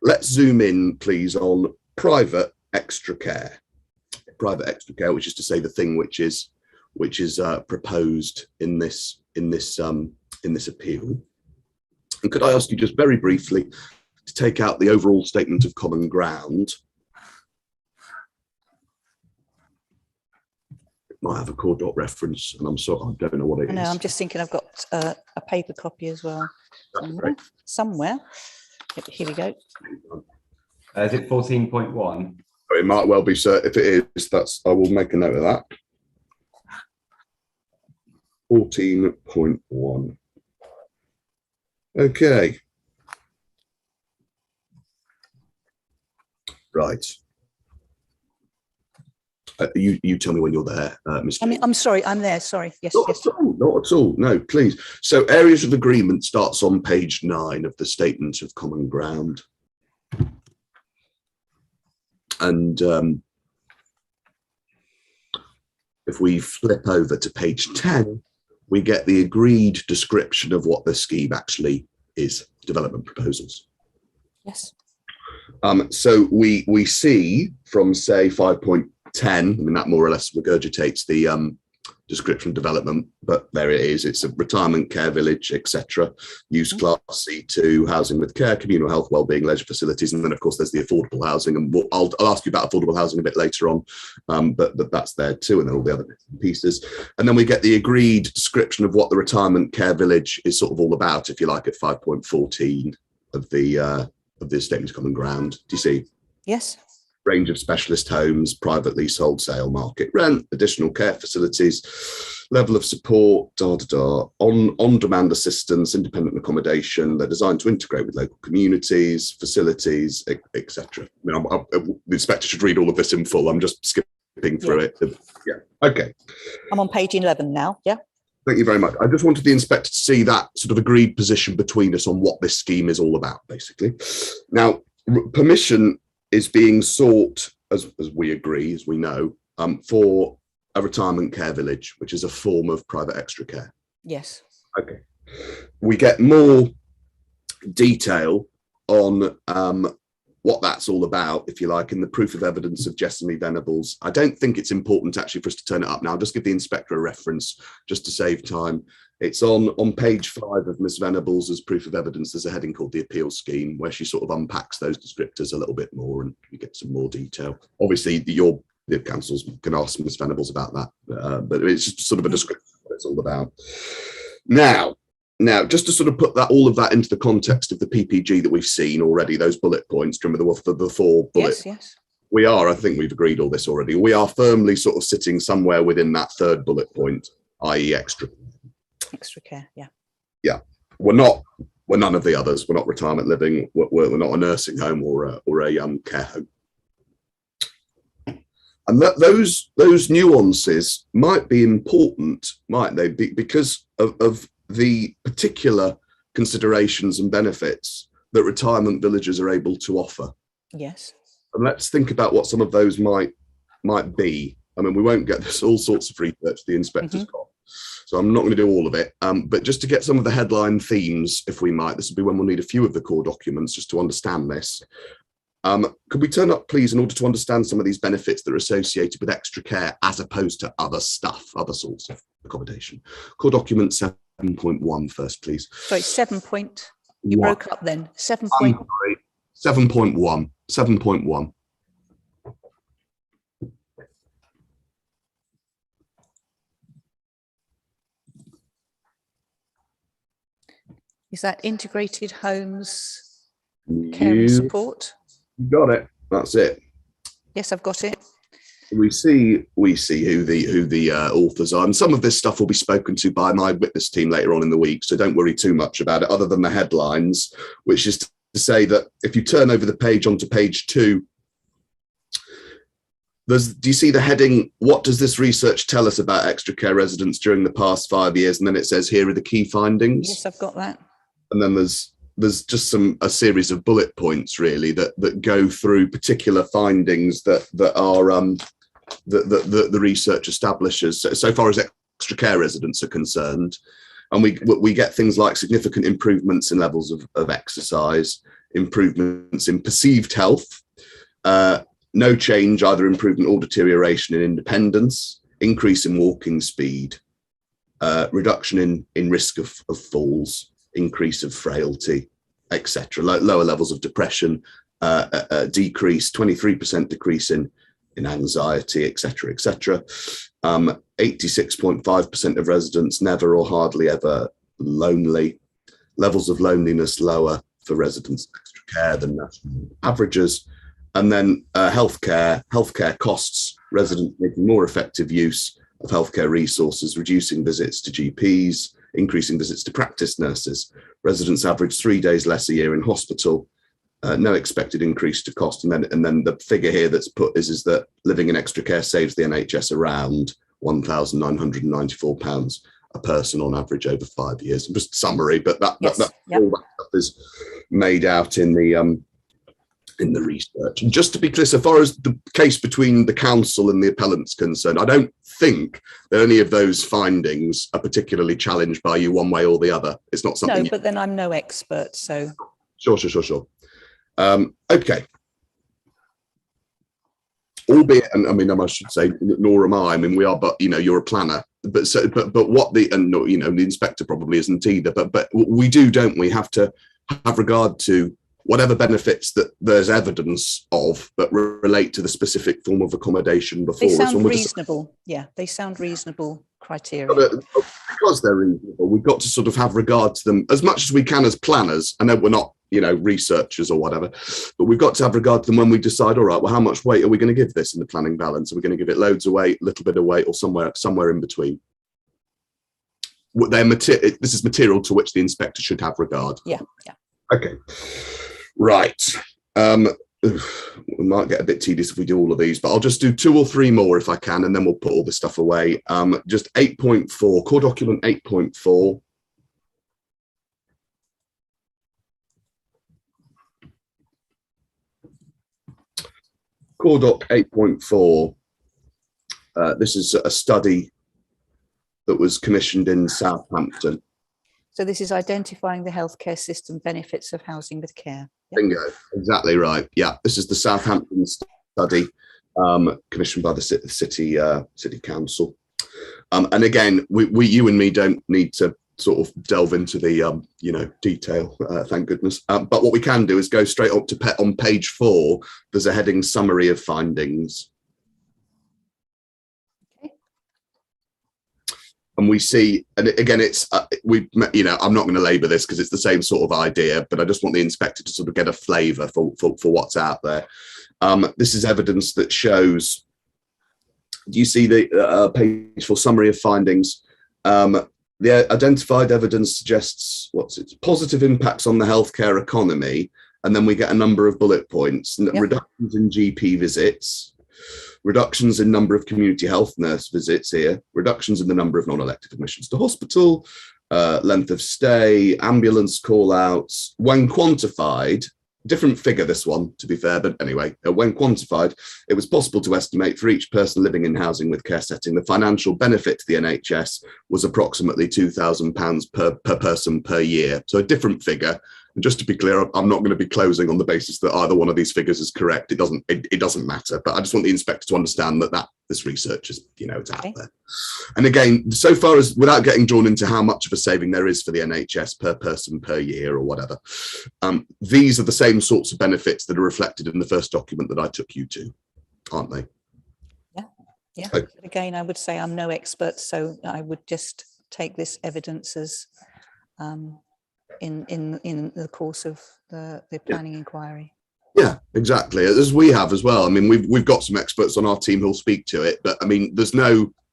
Let's zoom in, please, on private extra care. Private extra care, which is to say the thing which is proposed in this appeal. And could I ask you just very briefly to take out the overall statement of common ground? It might have a core dot reference, and I'm sorry, I don't know what it is. No, I'm just thinking I've got a paper copy as well. Somewhere. Here we go. Is it 14.1? It might well be, sir. If it is, I will make a note of that. 14.1. Okay. Right. You tell me when you're there, Mr. I'm sorry, I'm there. Sorry. Yes. Not at all. No, please. So areas of agreement starts on page 9 of the Statement of Common Ground. And if we flip over to page 10, we get the agreed description of what the scheme actually is, development proposals. Yes. So we see from, say, 5.10, I mean, that more or less regurgitates the description development, but there it is. It's a retirement care village, etc. Use class C2, housing with care, communal health, wellbeing, leisure facilities, and then of course there's the affordable housing. And I'll ask you about affordable housing a bit later on, but that's there too, and then all the other bits and pieces. And then we get the agreed description of what the retirement care village is sort of all about, if you like, at 5.14 of the Statement of Common Ground. Do you see? Yes. Range of specialist homes, private leasehold, sale, market rent, additional care facilities, level of support, on-demand assistance, independent accommodation. They're designed to integrate with local communities, facilities, etc. I mean, the inspector should read all of this in full. I'm just skipping through it. Yeah. Okay. I'm on page 11 now. Yeah. Thank you very much. I just wanted the inspector to see that sort of agreed position between us on what this scheme is all about, basically. Now, permission is being sought, as we agree, as we know, for a retirement care village, which is a form of private extra care. Yes. Okay. We get more detail on what that's all about, if you like, in the proof of evidence of Jessamy Venables. I don't think it's important actually for us to turn it up now. I'll just give the inspector a reference just to save time. It's on page 5 of Ms Venables as proof of evidence. There's a heading called the appeal scheme, where she sort of unpacks those descriptors a little bit more and you get some more detail. Obviously, the councils can ask Ms Venables about that, but it's just sort of a description of what it's all about. Now, just to sort of put all of that into the context of the PPG that we've seen already, those bullet points, do you remember the 4 bullets? Yes. We are, I think we've agreed all this already. We are firmly sort of sitting somewhere within that 3rd bullet point, i.e. extra care. Yeah. Yeah. We're none of the others. We're not retirement living. We're not a nursing home or a care home. And those nuances might be important, might they be, because of the particular considerations and benefits that retirement villages are able to offer. Yes. And let's think about what some of those might be. I mean, we won't get this all sorts of research the inspector's got, so I'm not going to do all of it. But just to get some of the headline themes, if we might, this will be when we'll need a few of the core documents just to understand this. Could we turn up, please, in order to understand some of these benefits that are associated with extra care as opposed to other stuff, other sorts of accommodation? Core document 7.1 first, please. Sorry, 7 point. You broke up then. 7 point. 7.1. 7.1. Is that integrated homes, care and support? You got it. That's it. Yes, I've got it. We see who the authors are, and some of this stuff will be spoken to by my witness team later on in the week, so don't worry too much about it, other than the headlines, which is to say that if you turn over the page onto page 2, do you see the heading, what does this research tell us about extra care residents during the past 5 years? And then it says, here are the key findings. Yes, I've got that. And then there's just a series of bullet points really that go through particular findings that the research establishes so far as extra care residents are concerned. And we get things like significant improvements in levels of exercise, improvements in perceived health, no change, either improvement or deterioration in independence, increase in walking speed, reduction in risk of falls, increase of frailty, etc. Lower levels of depression, decrease, 23% decrease in anxiety, etc., etc. 86.5% of residents never or hardly ever lonely. Levels of loneliness lower for residents of extra care than national averages. And then healthcare costs, residents making more effective use of healthcare resources, reducing visits to GPs, increasing visits to practice nurses. Residents average 3 days less a year in hospital. No expected increase to cost, and then the figure here that's put is that living in extra care saves the NHS around £1,994 a person on average over 5 years. Just summary, but all that stuff is made out in the research. And just to be clear, so far as the case between the council and the appellant's concerned, I don't think that any of those findings are particularly challenged by you one way or the other. It's not something. No, but then I'm no expert, so. Sure. Okay. Albeit, and I mean, I should say, nor am I. I mean, we are, but you're a planner, what the, and you know, the inspector probably isn't either, but we do, don't we, have to have regard to whatever benefits that there's evidence of that relate to the specific form of accommodation before They us. sound reasonable. Yeah, they sound reasonable criteria. Because they're reasonable, we've got to sort of have regard to them as much as we can as planners. I know we're not, you know, researchers or whatever, but we've got to have regard to them when we decide, all right, well, how much weight are we going to give this in the planning balance? Are we going to give it loads of weight, a little bit of weight, or somewhere in between? This is material to which the inspector should have regard. Yeah. Okay. Right. We might get a bit tedious if we do all of these, but I'll just do 2 or 3 more if I can, and then we'll put all this stuff away. Just 8.4, core document 8.4. Core doc 8.4. This is a study that was commissioned in Southampton. So this is identifying the healthcare system benefits of housing with care. Yep. Bingo, exactly right. Yeah, this is the Southampton study commissioned by the city council. And again, you and me don't need to sort of delve into the you know, detail, thank goodness. But what we can do is go straight up to on page 4. There's a heading summary of findings. And we see, and again, it's you know, I'm not going to labour this because it's the same sort of idea, but I just want the inspector to sort of get a flavour for what's out there. This is evidence that shows. Do you see the page 4 summary of findings? The identified evidence suggests positive impacts on the healthcare economy, and then we get a number of bullet points. Yep. Reductions in GP visits. Reductions in number of community health nurse visits here, reductions in the number of non-elective admissions to hospital, length of stay, ambulance call-outs. When quantified, different figure this one, to be fair, but anyway, when quantified, it was possible to estimate for each person living in housing with care setting, the financial benefit to the NHS was approximately £2,000 per person per year. So a different figure. And just to be clear, I'm not going to be closing on the basis that either one of these figures is correct. It doesn't matter. But I just want the inspector to understand that this research is, you know, it's out there. And again, so far as without getting drawn into how much of a saving there is for the NHS per person per year or whatever, these are the same sorts of benefits that are reflected in the first document that I took you to, aren't they? Yeah. But again, I would say I'm no expert, so I would just take this evidence as in the course of the planning inquiry. Yeah, exactly, as we have as well. I mean, we've got some experts on our team who'll speak to it, but I mean,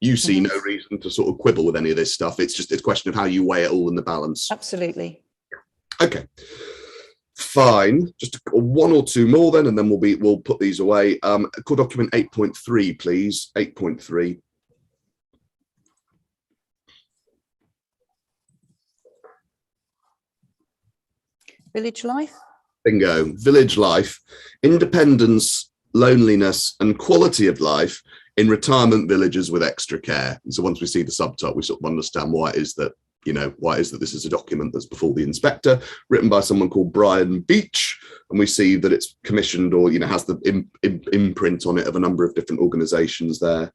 you see no reason to sort of quibble with any of this stuff. It's just a question of how you weigh it all in the balance. Absolutely. Okay, fine. Just 1 or 2 more then, and then we'll put these away. Core document 8.3, please. 8.3. Village life. Bingo. Village life, independence, loneliness, and quality of life in retirement villages with extra care. And so once we see the subtitle, we sort of understand why it is that, you know, this is a document that's before the inspector, written by someone called Brian Beach, and we see that it's commissioned, or, you know, has the imprint on it of a number of different organisations there.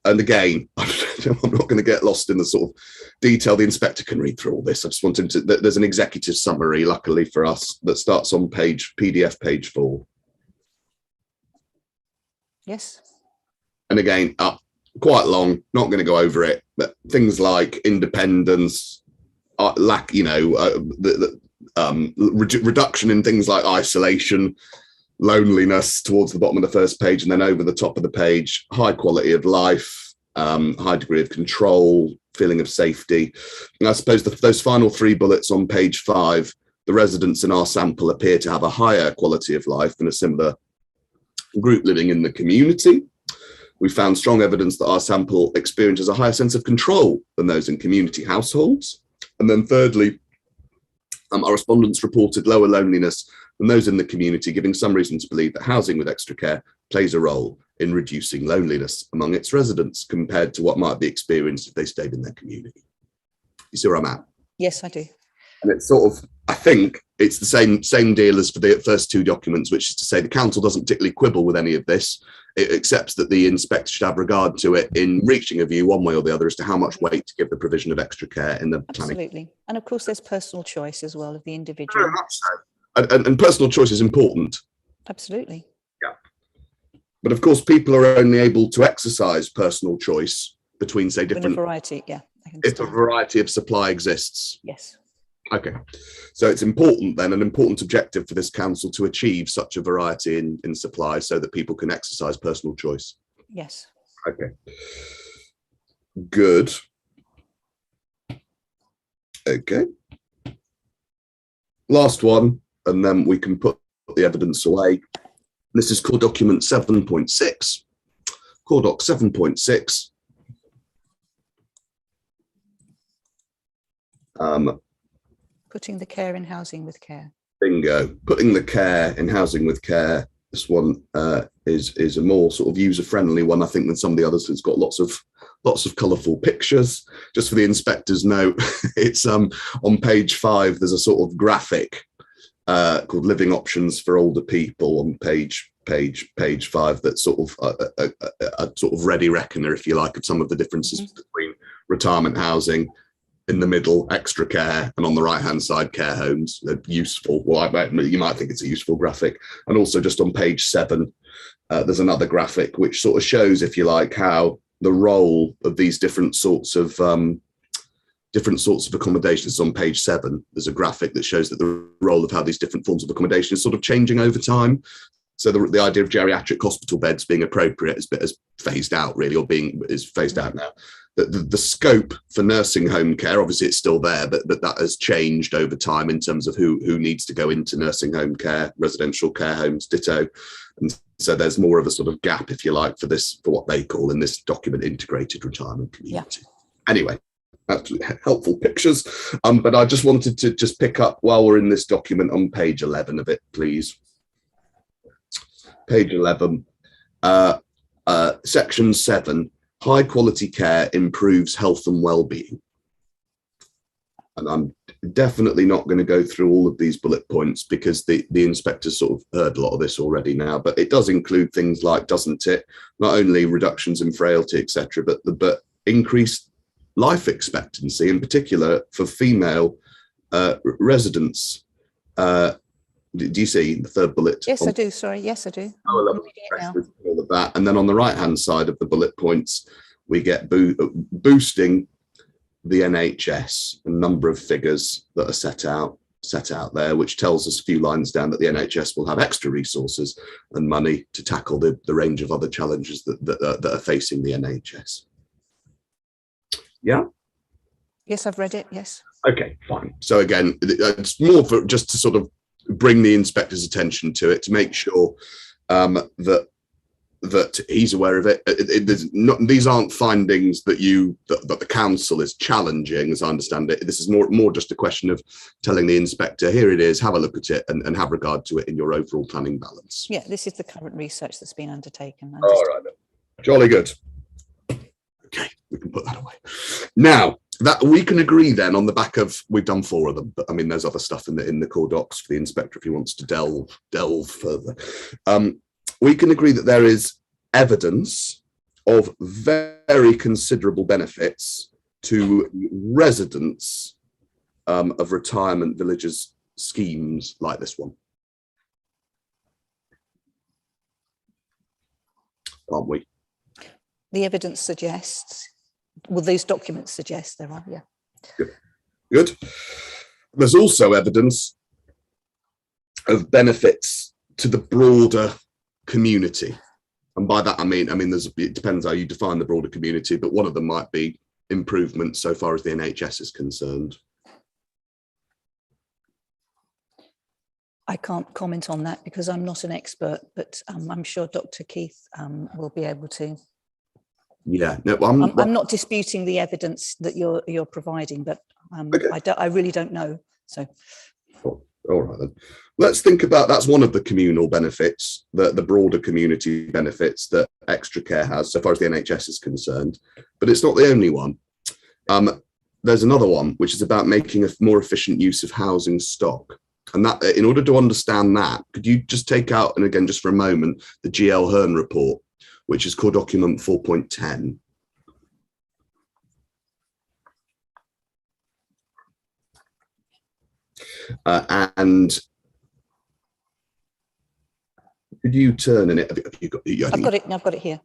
And again, I'm not going to get lost in the sort of detail. The inspector can read through all this. I just want him to. There's an executive summary, luckily for us, that starts on PDF page 4. Yes. And again, quite long. Not going to go over it, but things like independence, reduction in things like isolation, loneliness towards the bottom of the first page, and then over the top of the page, high quality of life, high degree of control, feeling of safety. And I suppose those final 3 bullets on page 5, the residents in our sample appear to have a higher quality of life than a similar group living in the community. We found strong evidence that our sample experiences a higher sense of control than those in community households. And then thirdly, our respondents reported lower loneliness than those in the community, giving some reason to believe that housing with extra care plays a role in reducing loneliness among its residents compared to what might be experienced if they stayed in their community. You see where I'm at? Yes, I do. And it's sort of, I think it's the same deal as for the first two documents, which is to say the council doesn't particularly quibble with any of this. It accepts that the inspector should have regard to it in reaching a view one way or the other as to how much weight to give the provision of extra care in the planning. Absolutely. And of course, there's personal choice as well of the individual. Very much so. And personal choice is important. Absolutely. Yeah. But of course, people are only able to exercise personal choice between, say, different. With a variety, yeah. If a variety of supply exists. Yes. Okay. So it's important then, an important objective for this council to achieve such a variety in supply so that people can exercise personal choice. Yes. Okay. Good. Okay. Last one, and then we can put the evidence away. This is core document 7.6. Core doc 7.6. Putting the care in housing with care. Bingo. Putting the care in housing with care. This one is a more sort of user-friendly one, I think, than some of the others. It's got lots of colourful pictures. Just for the inspector's note, it's on page 5. There's a sort of graphic called "Living Options for Older People" on page 5. That's sort of a sort of ready reckoner, if you like, of some of the differences between retirement housing. In the middle, extra care, and on the right-hand side, care homes. They're useful. Well, you might think it's a useful graphic. And also just on page 7, there's another graphic which sort of shows, if you like, how the role of these different sorts of accommodations. On page 7, there's a graphic that shows that the role of how these different forms of accommodation is sort of changing over time. So the idea of geriatric hospital beds being appropriate is phased out, really, or is phased out now. The scope for nursing home care, obviously it's still there, but that has changed over time in terms of who needs to go into nursing home care, residential care homes, ditto. And so there's more of a sort of gap, if you like, for what they call in this document integrated retirement community. Yeah. Anyway, that's helpful pictures. But I just wanted to just pick up while we're in this document on page 11 of it, please. Page 11, section 7. High quality care improves health and well-being. And I'm definitely not going to go through all of these bullet points because the inspectors sort of heard a lot of this already now, but it does include things like, doesn't it, not only reductions in frailty, etc., but increased life expectancy, in particular for female residents. Do you see the third bullet? Yes, I do. Sorry. Yes, I do. All of that. And then on the right-hand side of the bullet points, we get boosting the NHS, a number of figures that are set out there, which tells us a few lines down that the NHS will have extra resources and money to tackle the range of other challenges that are facing the NHS. Yeah? Yes, I've read it. Yes. Okay, fine. So again, it's more for just to sort of bring the inspector's attention to it, to make sure that he's aware of it. These aren't findings that the council is challenging, as I understand it. This is more just a question of telling the inspector, here it is, have a look at it and have regard to it in your overall planning balance. Yeah, this is the current research that's been undertaken. All right, jolly good. Okay, we can put that away. Now, that we can agree then on the back of, we've done 4 of them, but I mean, there's other stuff in the core docs for the inspector if he wants to delve further. We can agree that there is evidence of very considerable benefits to residents of retirement villages schemes like this one. Aren't we? The evidence suggests, well, these documents suggest there are, yeah. Good. There's also evidence of benefits to the broader community. And by that, I mean, it depends how you define the broader community, but one of them might be improvements so far as the NHS is concerned. I can't comment on that because I'm not an expert, but I'm sure Dr. Keith will be able to. Yeah, no, I'm not disputing the evidence that you're providing, but okay. I really don't know. So, all right then. Let's think about, that's one of the communal benefits, the broader community benefits that extra care has so far as the NHS is concerned, but it's not the only one. there's another one, which is about making a more efficient use of housing stock. And that, in order to understand that, could you just take out, and again, just for a moment, the GL Hearn report, which is core document 4.10. And could you turn in it? Have you got, I've got it here.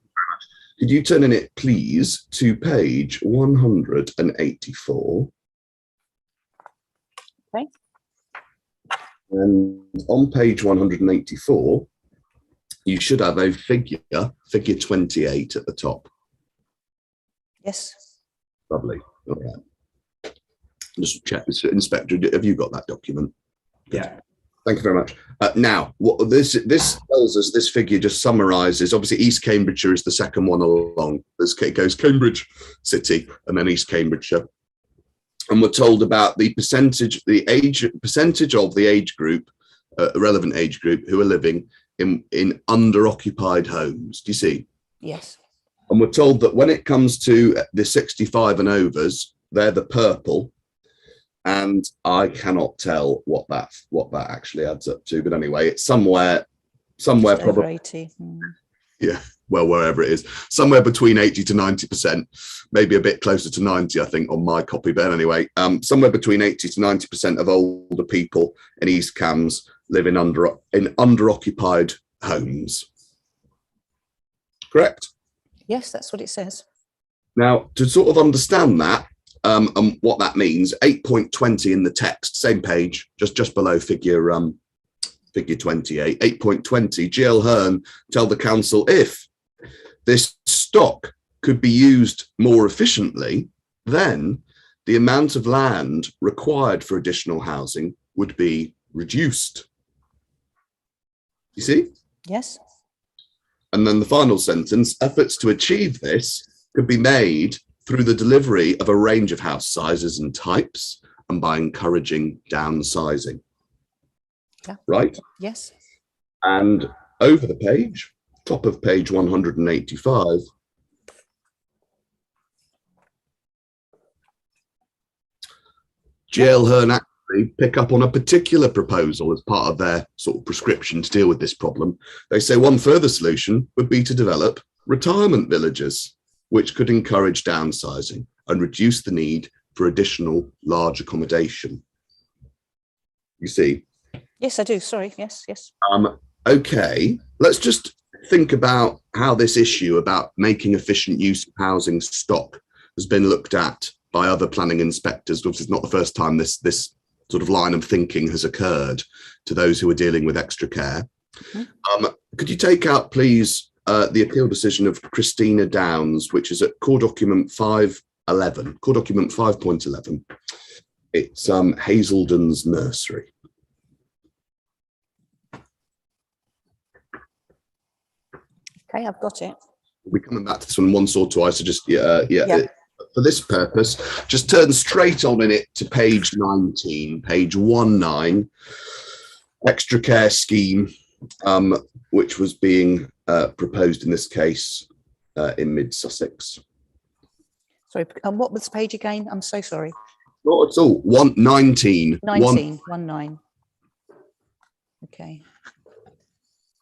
Could you turn in it, please, to page 184? Okay. And on page 184, you should have a figure 28 at the top. Yes. Lovely. All right. Just check this, Inspector. Have you got that document? Yeah. Thank you very much. Now, what this tells us, this figure just summarises. Obviously, East Cambridgeshire is the second one along. It goes Cambridge City and then East Cambridgeshire. And we're told about the percentage of the age group, relevant age group, who are living in under-occupied homes. Do you see? Yes. And we're told that when it comes to the 65 and overs, they're the purple. And I cannot tell what that actually adds up to, but anyway, it's somewhere probably 80. Yeah, well, wherever it is, somewhere between 80 to 90%, maybe a bit closer to 90, I think, on my copy. But anyway, somewhere between 80 to 90% of older people in East Cambs live in under-occupied homes. Correct? Yes, that's what it says. Now, to sort of understand that, and what that means, 8.20 in the text, same page, just below figure 28, 8.20, GL Hearn tell the council if this stock could be used more efficiently, then the amount of land required for additional housing would be reduced. You see? Yes. And then the final sentence, efforts to achieve this could be made through the delivery of a range of house sizes and types and by encouraging downsizing. Yeah. Right? Yes. And over the page, top of page 185, GL Hearn actually pick up on a particular proposal as part of their sort of prescription to deal with this problem. They say one further solution would be to develop retirement villages, which could encourage downsizing and reduce the need for additional large accommodation. You see? Yes, I do. Sorry. Yes, yes. Okay, let's just think about how this issue about making efficient use of housing stock has been looked at by other planning inspectors. Because it's not the first time this sort of line of thinking has occurred to those who are dealing with extra care. Mm-hmm. Could you take out, please, the appeal decision of Christina Downs, which is at core document 511, core document 5.11. It's Hazelden's Nursery. Okay, I've got it. We'll be coming back to this one once or twice, so just, for this purpose, just turn straight on in it to page 19, page 19, extra care scheme, which was being proposed in this case in mid Sussex. Sorry, and what was the page again? I'm so sorry. Not at all. 19. 19. Okay.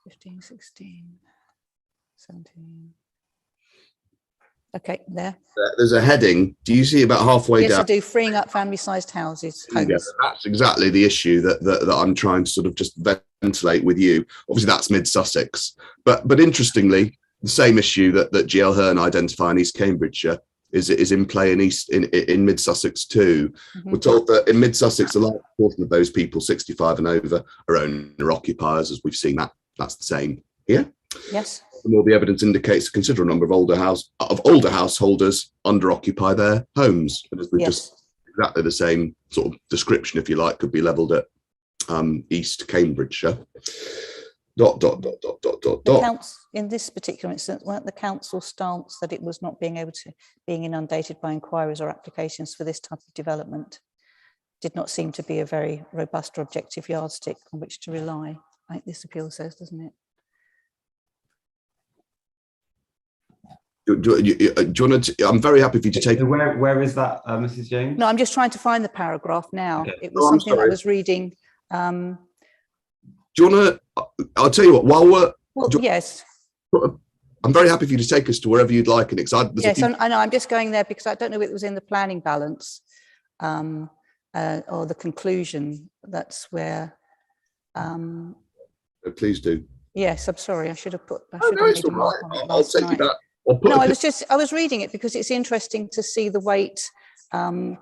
15, 16, 17. Okay, there. There's a heading. Do you see about halfway down? Yes, I do. Freeing up family-sized houses. Yes, that's exactly the issue that I'm trying to sort of just ventilate with you. Obviously, that's mid Sussex, but interestingly, the same issue that GL Hearn identify in East Cambridgeshire is in play in mid Sussex too. Mm-hmm. We're told that in mid Sussex, a large portion of those people 65 and over are owner occupiers, as we've seen that's the same here. Yes. And all the evidence indicates a considerable number of older householders under-occupy their homes. And as we've just exactly the same sort of description, if you like, could be levelled at East Cambridgeshire. ... In this particular instance, weren't the council's stance that it was not being inundated by inquiries or applications for this type of development did not seem to be a very robust or objective yardstick on which to rely, like this appeal says, doesn't it? Do you want to? I'm very happy for you to take. So where is that, Mrs. James? No, I'm just trying to find the paragraph now. Okay. It was I'm something that I sorry. was reading. Do you want to? I'll tell you what. While we're, Well, yes. I'm very happy for you to take us to wherever you'd like in it. Yes, I know. I'm just going there because I don't know if it was in the planning balance or the conclusion. That's where. Please do. Yes, I'm sorry. I should have put. No, it's all right. I'll take you back. No, I was reading it because it's interesting to see the weight I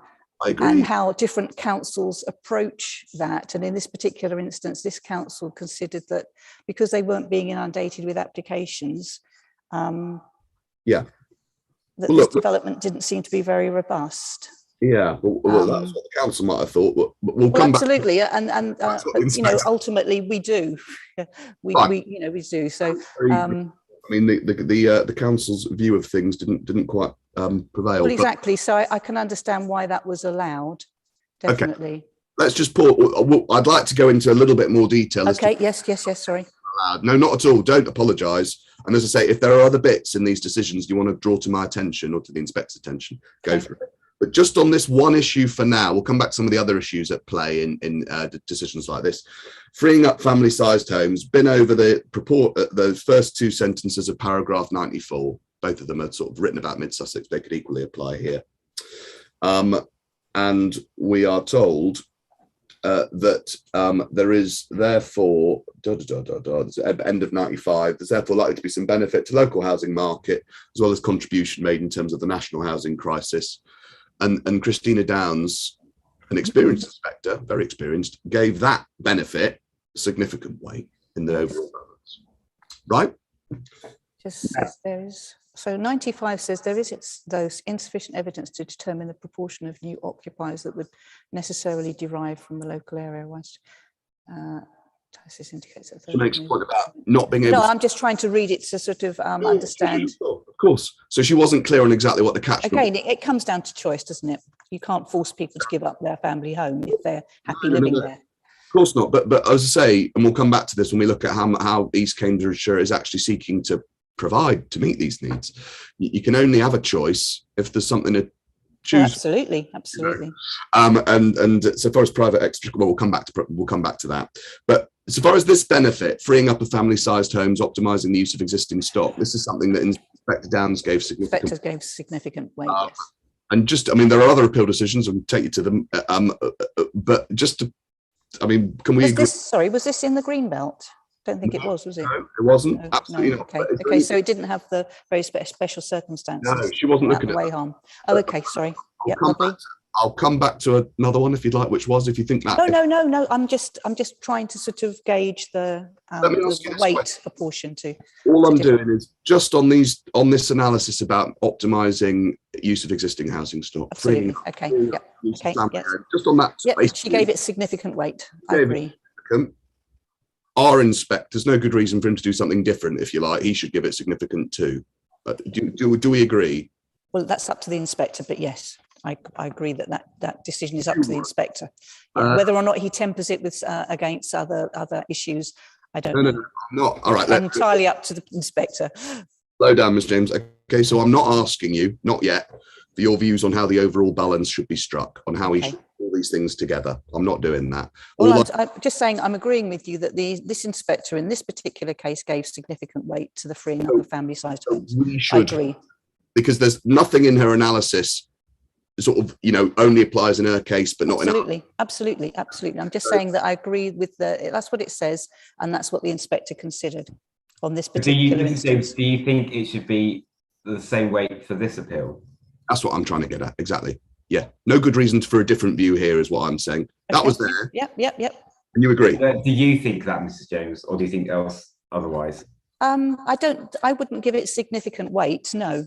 agree. and how different councils approach that. And in this particular instance, this council considered that because they weren't being inundated with applications, that this development didn't seem to be very robust. Yeah, well, that's what the council might have thought, but we'll come absolutely, back. but you know, ultimately we do, we do. So, I mean, the council's view of things didn't quite prevail. Well, exactly. So I can understand why that was allowed. Definitely. Okay. Let's just pause. I'd like to go into a little bit more detail. Okay. Yes. Sorry. No, not at all. Don't apologise. And as I say, if there are other bits in these decisions you want to draw to my attention or to the inspector's attention, go for it. But just on this one issue for now, we'll come back to some of the other issues at play in decisions like this. Freeing up family-sized homes, been over the first two sentences of paragraph 94. Both of them are sort of written about Mid-Sussex. They could equally apply here. And we are told that there is therefore, end of 95, there's therefore likely to be some benefit to local housing market, as well as contribution made in terms of the national housing crisis. And Christina Downs, an experienced inspector, very experienced, gave that benefit significant weight in the overall balance. Right? Just there is. So 95 says there is those insufficient evidence to determine the proportion of new occupiers that would necessarily derive from the local area. This indicates that she makes a point about not being able. No, I'm just trying to read it to sort of understand. Of course. So she wasn't clear on exactly what the catchment. Again, it comes down to choice, doesn't it? You can't force people to give up their family home if they're happy living there. Of course not. But as I say, and we'll come back to this when we look at how East Cambridgeshire is actually seeking to provide to meet these needs. You can only have a choice if there's something to choose. Oh, absolutely. And so far as private extra, well, we'll come back to that. But so far as this benefit, freeing up of family-sized homes, optimising the use of existing stock, this is something that Inspector Downs gave significant weight. Yes. And just, I mean, there are other appeal decisions, and we'll take you to them. But just to, I mean, can we? Was this in the Greenbelt? Don't think it was it? No, it wasn't. No, absolutely not. Okay, so it didn't have the very special circumstances. No, she wasn't looking at way harm. Oh, okay, sorry. Yeah, lovely. I'll come back to another one if you'd like, which was, if you think that. No. I'm just trying to sort of gauge the weight proportion to. All I'm doing is just on this analysis about optimising use of existing housing stock. Absolutely. Okay. Yeah. Okay. Yes. Just on that. Yeah. She gave it significant weight. I agree. Our inspector's no good reason for him to do something different. If you like, he should give it significant too. Do we agree? Well, that's up to the inspector, but yes. I agree that decision is up to the inspector. Whether or not he tempers it with against other issues, I don't know. No, I'm not. All right. Entirely up to the inspector. Slow down, Ms. James. Okay, so I'm not asking you, not yet, for your views on how the overall balance should be struck, on how we should put all these things together. I'm not doing that. Well, I'm just saying I'm agreeing with you that this inspector in this particular case gave significant weight to the freeing up of family-sized homes. I agree. Because there's nothing in her analysis sort of, only applies in her case, but not in ours. Absolutely. I'm just saying that I agree with that's what it says, and that's what the inspector considered on this particular instance. Do you think it should be the same weight for this appeal? That's what I'm trying to get at. Exactly. Yeah. No good reason for a different view here is what I'm saying. That was there. Yep. And you agree? Do you think that, Mrs. James, or do you think else otherwise? I wouldn't give it significant weight. No.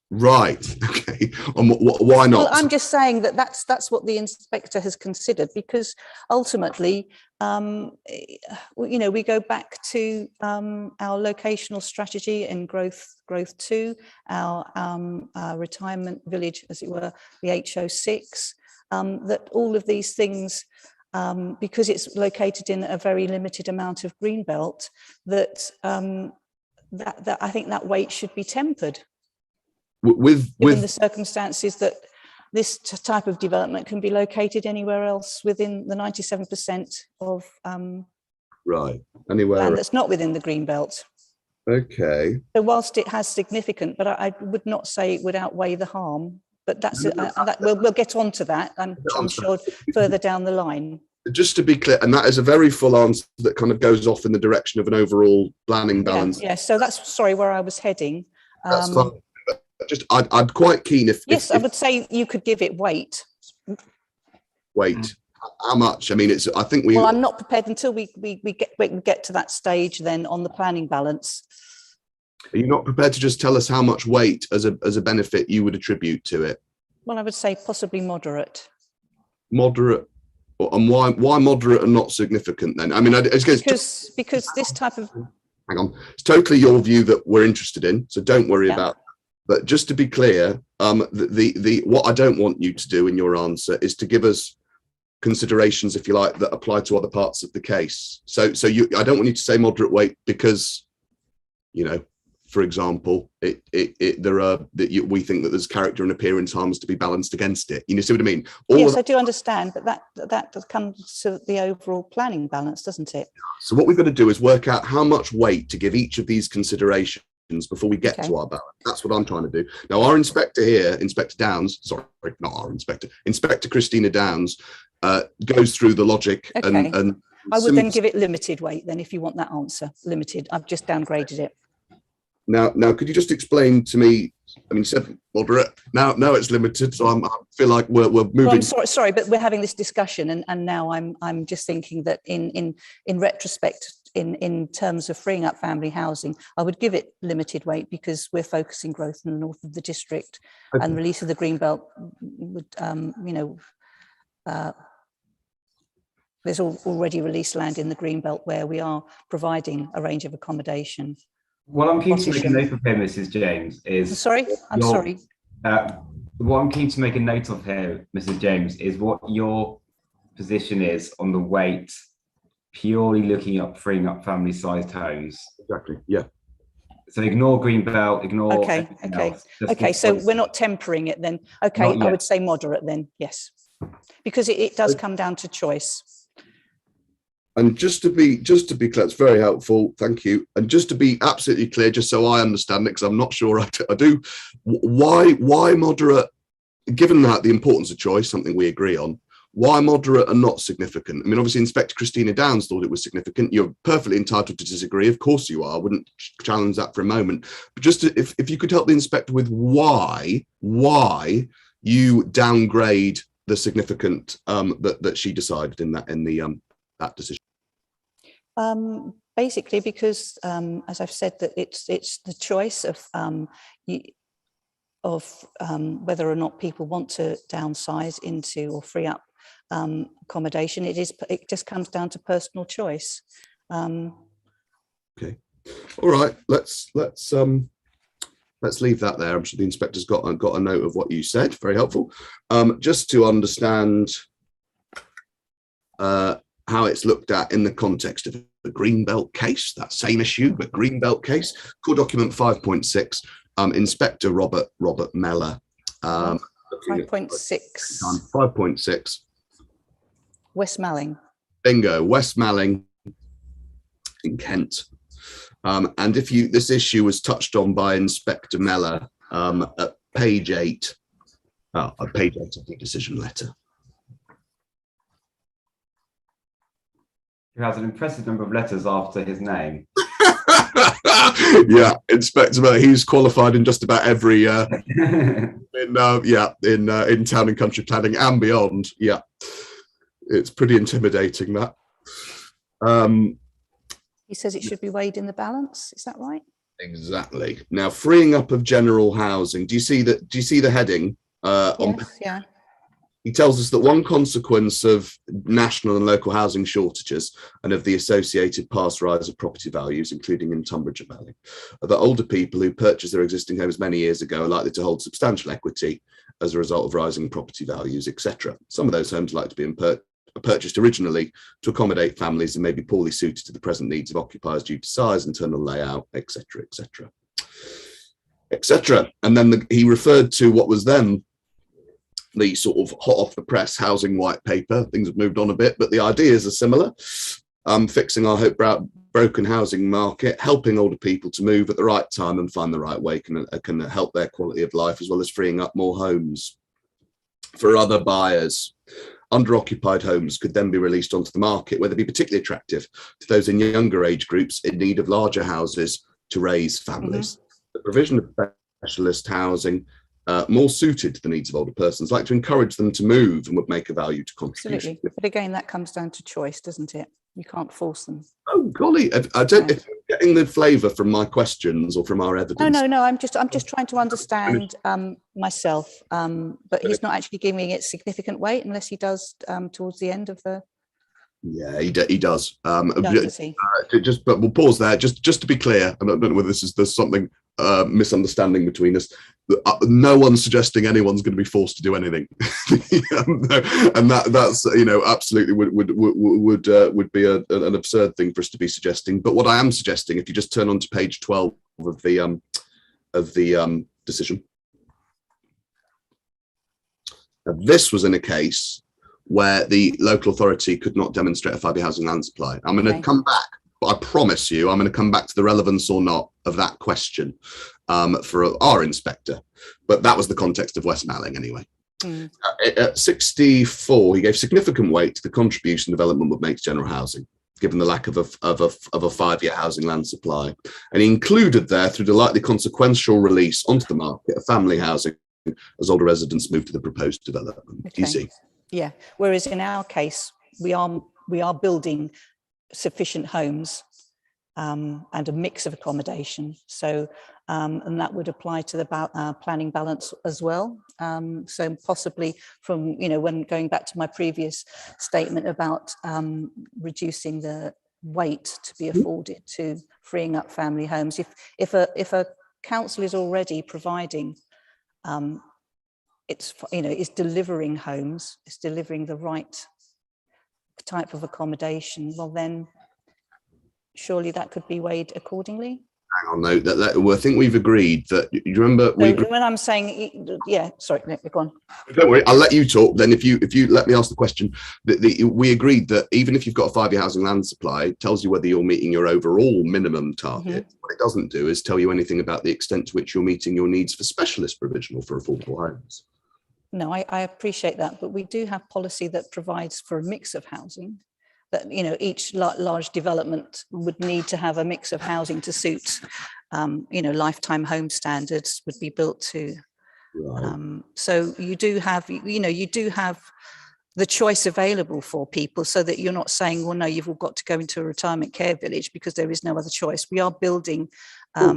Right. Okay. And why not? Well, I'm just saying that's what the inspector has considered, because ultimately, we go back to our locational strategy and growth 2, our retirement village, as it were, the HO6. That all of these things, because it's located in a very limited amount of greenbelt, that I think that weight should be tempered. given the circumstances that this type of development can be located anywhere else within the 97% of right, anywhere land that's not within the green belt. Okay. So whilst it has significant, but I would not say it would outweigh the harm. But that's we'll get on to that. I'm sure further down the line. Just to be clear, and that is a very full answer that kind of goes off in the direction of an overall planning balance. Yeah. So that's where I was heading. That's fine. Just I'd quite keen if I would say you could give it weight. Weight. How much? I mean, I think we. Well, I'm not prepared until we get to that stage. Then on the planning balance. Are you not prepared to just tell us how much weight as a benefit you would attribute to it? Well, I would say possibly moderate. Moderate, and why moderate and not significant then? I mean, because this type of. Hang on, it's totally your view that we're interested in, so don't worry about. But just to be clear, the what I don't want you to do in your answer is to give us considerations, if you like, that apply to other parts of the case. So I don't want you to say moderate weight because, for example, we think that there's character and appearance harms to be balanced against it. You see what I mean? Yes, I do understand, but that comes to the overall planning balance, doesn't it? So what we've got to do is work out how much weight to give each of these considerations before we get to our balance. That's what I'm trying to do. Now, our inspector here, Inspector Downs, sorry, not our inspector, Inspector Christina Downs, goes through the logic and I would then give it limited weight then, if you want that answer. Limited. I've just downgraded it. Now, could you just explain to me? I mean, you said moderate. Now it's limited, so I feel like we're moving. Well, I'm sorry, but we're having this discussion, and now I'm just thinking that in retrospect, in terms of freeing up family housing, I would give it limited weight because we're focusing growth in the north of the district, and release of the green belt would, there's already released land in the green belt where we are providing a range of accommodation. What I'm keen to make a note of here, Mrs. James, is... I'm sorry. What I'm keen to make a note of here, Mrs. James, is what your position is on the weight, purely looking up freeing up family-sized homes. Exactly, yeah. So ignore greenbelt, ignore... Okay, so we're not tempering it then. Okay, I would say moderate then, yes. Because it does come down to choice. And just to be clear, it's very helpful. Thank you. And just to be absolutely clear, just so I understand it, because I'm not sure I do. Why moderate? Given that the importance of choice, something we agree on, why moderate and not significant? I mean, obviously, Inspector Christina Downs thought it was significant. You're perfectly entitled to disagree. Of course you are. I wouldn't challenge that for a moment. But just if you could help the inspector with why you downgrade the significant that she decided in that decision. Basically, because as I've said, that it's the choice of whether or not people want to downsize into or free up accommodation. It just comes down to personal choice. Okay, all right. Let's leave that there. I'm sure the inspector's got a note of what you said. Very helpful. Just to understand how it's looked at in the context of the Greenbelt case, that same issue, but Greenbelt case, core document 5.6, Inspector Robert Meller. 5.6. 5.6. West Malling. Bingo, West Malling in Kent. And this issue was touched on by Inspector Meller at page 8. At page 8 of the decision letter. Who has an impressive number of letters after his name. Yeah, Inspector Meller. He's qualified in just about every in town and country planning and beyond. Yeah, it's pretty intimidating that. He says it should be weighed in the balance. Is that right? Exactly. Now, freeing up of general housing. Do you see that? Do you see the heading? Yes, yeah. He tells us that one consequence of national and local housing shortages and of the associated past rise of property values, including in Tunbridge and Malling, are that older people who purchased their existing homes many years ago are likely to hold substantial equity as a result of rising property values, etc. Some of those homes are likely to be purchased originally to accommodate families and may be poorly suited to the present needs of occupiers due to size, internal layout, etc., etc. etc. And then he referred to what was then the sort of hot off the press housing white paper. Things have moved on a bit, but the ideas are similar. Fixing our broken housing market, helping older people to move at the right time and find the right way can help their quality of life, as well as freeing up more homes for other buyers. Underoccupied homes could then be released onto the market, where they'd be particularly attractive to those in younger age groups in need of larger houses to raise families. The provision of specialist housing more suited to the needs of older persons, like to encourage them to move, and would make a value to contribution. Absolutely. But again, that comes down to choice, doesn't it? You can't force them. Oh golly, I don't. If you're getting the flavour from my questions or from our evidence. No. I'm just trying to understand myself. But he's not actually giving it significant weight unless he does towards the end of the. Yeah, he does. Does he? But we'll pause there. Just to be clear, I don't know whether there's something misunderstanding between us. No one's suggesting anyone's going to be forced to do anything, no, and that's absolutely would be an absurd thing for us to be suggesting. But what I am suggesting, if you just turn on to page 12 of the decision, this was in a case where the local authority could not demonstrate a 5-year housing land supply. I'm going to come back, but I promise you, I'm going to come back to the relevance or not of that question for our inspector. But that was the context of West Malling anyway. At 64, he gave significant weight to the contribution development would make to general housing, given the lack of a 5-year housing land supply. And he included there, through the likely consequential release onto the market of family housing as older residents move to the proposed development. Do you see? Yeah. Whereas in our case, we are building sufficient homes and a mix of accommodation. So, and that would apply to the planning balance as well. So possibly from, when going back to my previous statement about reducing the weight to be afforded to freeing up family homes. If a council is already providing is delivering homes, it's delivering the right type of accommodation, well then surely that could be weighed accordingly. Hang on, no, I think we've agreed that, you remember? When I'm saying, yeah, sorry, no, go on. Don't worry, I'll let you talk. Then if you let me ask the question, we agreed that even if you've got a 5-year housing land supply, it tells you whether you're meeting your overall minimum target. What it doesn't do is tell you anything about the extent to which you're meeting your needs for specialist provision or for affordable homes. No, I appreciate that, but we do have policy that provides for a mix of housing. That each large development would need to have a mix of housing to suit, lifetime home standards would be built to. Right. So you do have the choice available for people, so that you're not saying, well, no, you've all got to go into a retirement care village because there is no other choice. We are building,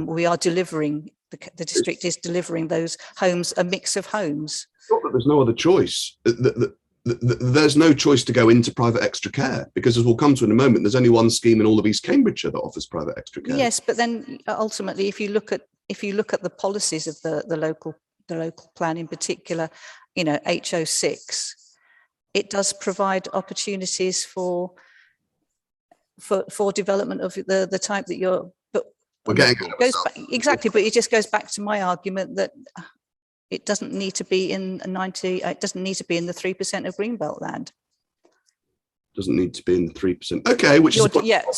we are delivering. The district is delivering those homes, a mix of homes. Not that there's no other choice. There's no choice to go into private extra care, because as we'll come to in a moment, there's only one scheme in all of East Cambridgeshire that offers private extra care. Yes, but then ultimately, if you look at the policies of the local plan in particular, HO6, it does provide opportunities for development of the type that you're. But we're getting exactly, but it just goes back to my argument that it doesn't need to be in 90. It doesn't need to be in the 3% of greenbelt land. Doesn't need to be in the 3%. Okay, which is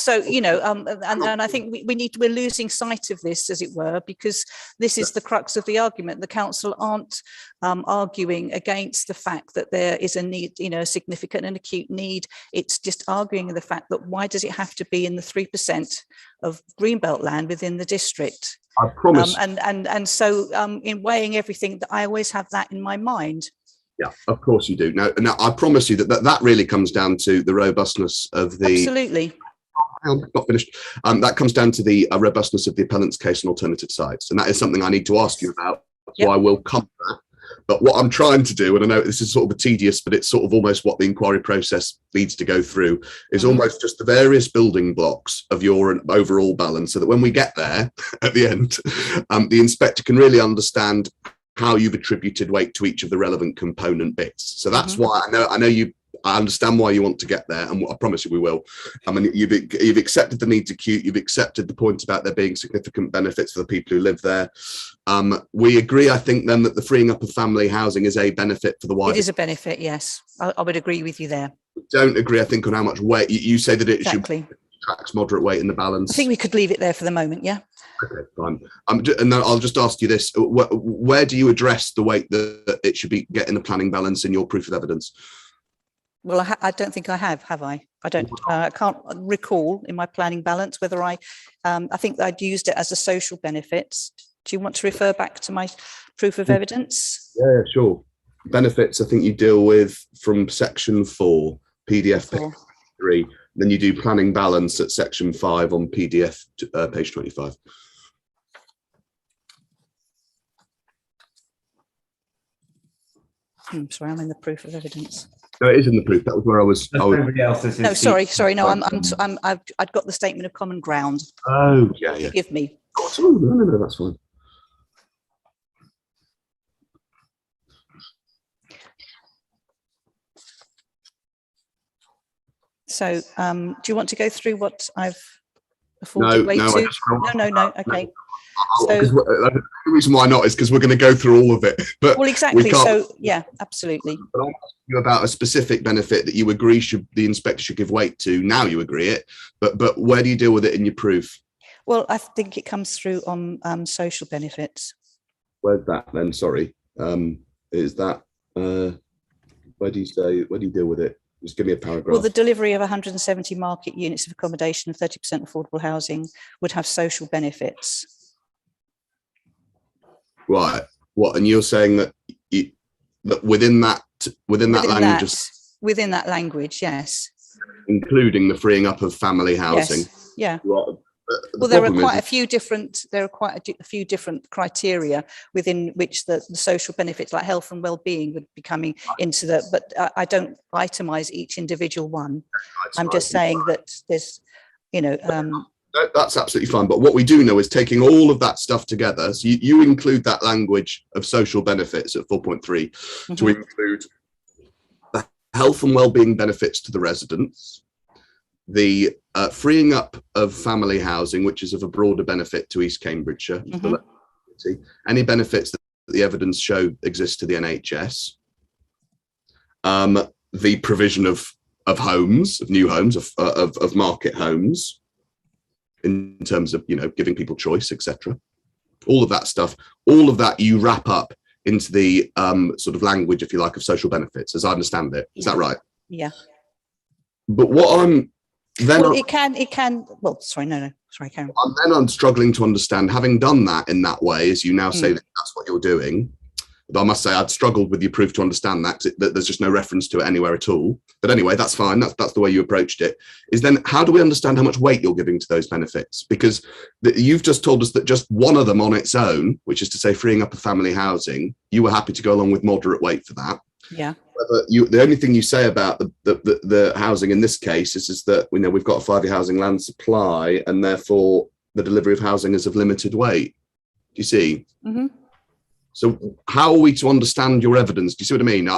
So and I think we're losing sight of this, as it were, because this is the crux of the argument. The council aren't arguing against the fact that there is a need, a significant and acute need. It's just arguing the fact that why does it have to be in the 3% of greenbelt land within the district? I promise. And so in weighing everything, that I always have that in my mind. Yeah, of course you do. Now I promise you that really comes down to the robustness of the. Absolutely. Not finished. That comes down to the robustness of the appellant's case on alternative sites, and that is something I need to ask you about. So I will come to that. But what I'm trying to do, and I know this is sort of a tedious, but it's sort of almost what the inquiry process needs to go through, is almost just the various building blocks of your overall balance, so that when we get there at the end, the inspector can really understand how you've attributed weight to each of the relevant component bits. So that's why I know you I understand why you want to get there, and I promise you we will. I mean, you've accepted the need to acute, you've accepted the point about there being significant benefits for the people who live there. We agree, I think, then, that the freeing up of family housing is a benefit for the wider. It is a benefit, yes. I would agree with you there. We don't agree, I think, on how much weight. You say that it Exactly. should tax moderate weight in the balance. I think we could leave it there for the moment, yeah. Okay, fine. And then I'll just ask you this: where do you address the weight that it should be getting the planning balance in your proof of evidence? Well, I don't think I have I? I don't. I can't recall in my planning balance whether I think I'd used it as a social benefits. Do you want to refer back to my proof of evidence? Yeah, sure. Benefits, I think you deal with from section 4, PDF page 3. Then you do planning balance at section 5 on PDF page 25. Sorry, I'm in the proof of evidence. No, it is in the proof. That was where I was. No, sorry. No, I've got the statement of common ground. Oh, yeah. Forgive me. Oh, no, that's fine. So, do you want to go through what I've afforded weight to? No. Okay. So the reason why not is because we're going to go through all of it. But well, exactly. So yeah, absolutely. But I'm asking you about a specific benefit that you agree the inspector should give weight to. Now you agree it, but where do you deal with it in your proof? Well, I think it comes through on social benefits. Where's that then? Sorry, is that where do you deal with it? Just give me a paragraph. Well, the delivery of 170 market units of accommodation and 30% affordable housing would have social benefits. Right. What? And you're saying that that within that language, within that language, yes, including the freeing up of family housing. Yes. Yeah. Right. Well, there are quite a few different criteria within which the social benefits like health and well-being would be coming into the, but I don't itemize each individual one. I'm just saying that there's, that's absolutely fine. But what we do know is taking all of that stuff together. So you include that language of social benefits at 4.3 to include the health and well-being benefits to the residents, the freeing up of family housing, which is of a broader benefit to East Cambridgeshire, any benefits that the evidence show exist to the NHS, the provision of homes, of new homes, of market homes, in terms of giving people choice, etc. All of that stuff, all of that you wrap up into the sort of language, if you like, of social benefits, as I understand it. Is that right? Yeah. But what I'm then well, it can. Well, sorry, no. Sorry, Karen. I'm struggling to understand, having done that in that way, as you now say that that's what you're doing. But I must say, I'd struggled with your proof to understand that there's just no reference to it anywhere at all. But anyway, that's fine. That's the way you approached it. Is then how do we understand how much weight you're giving to those benefits? Because you've just told us that just one of them on its own, which is to say freeing up of family housing, you were happy to go along with moderate weight for that. Yeah. The only thing you say about the housing in this case is that we've got a 5-year housing land supply, and therefore the delivery of housing is of limited weight. Do you see? Mm-hmm. So how are we to understand your evidence? Do you see what I mean?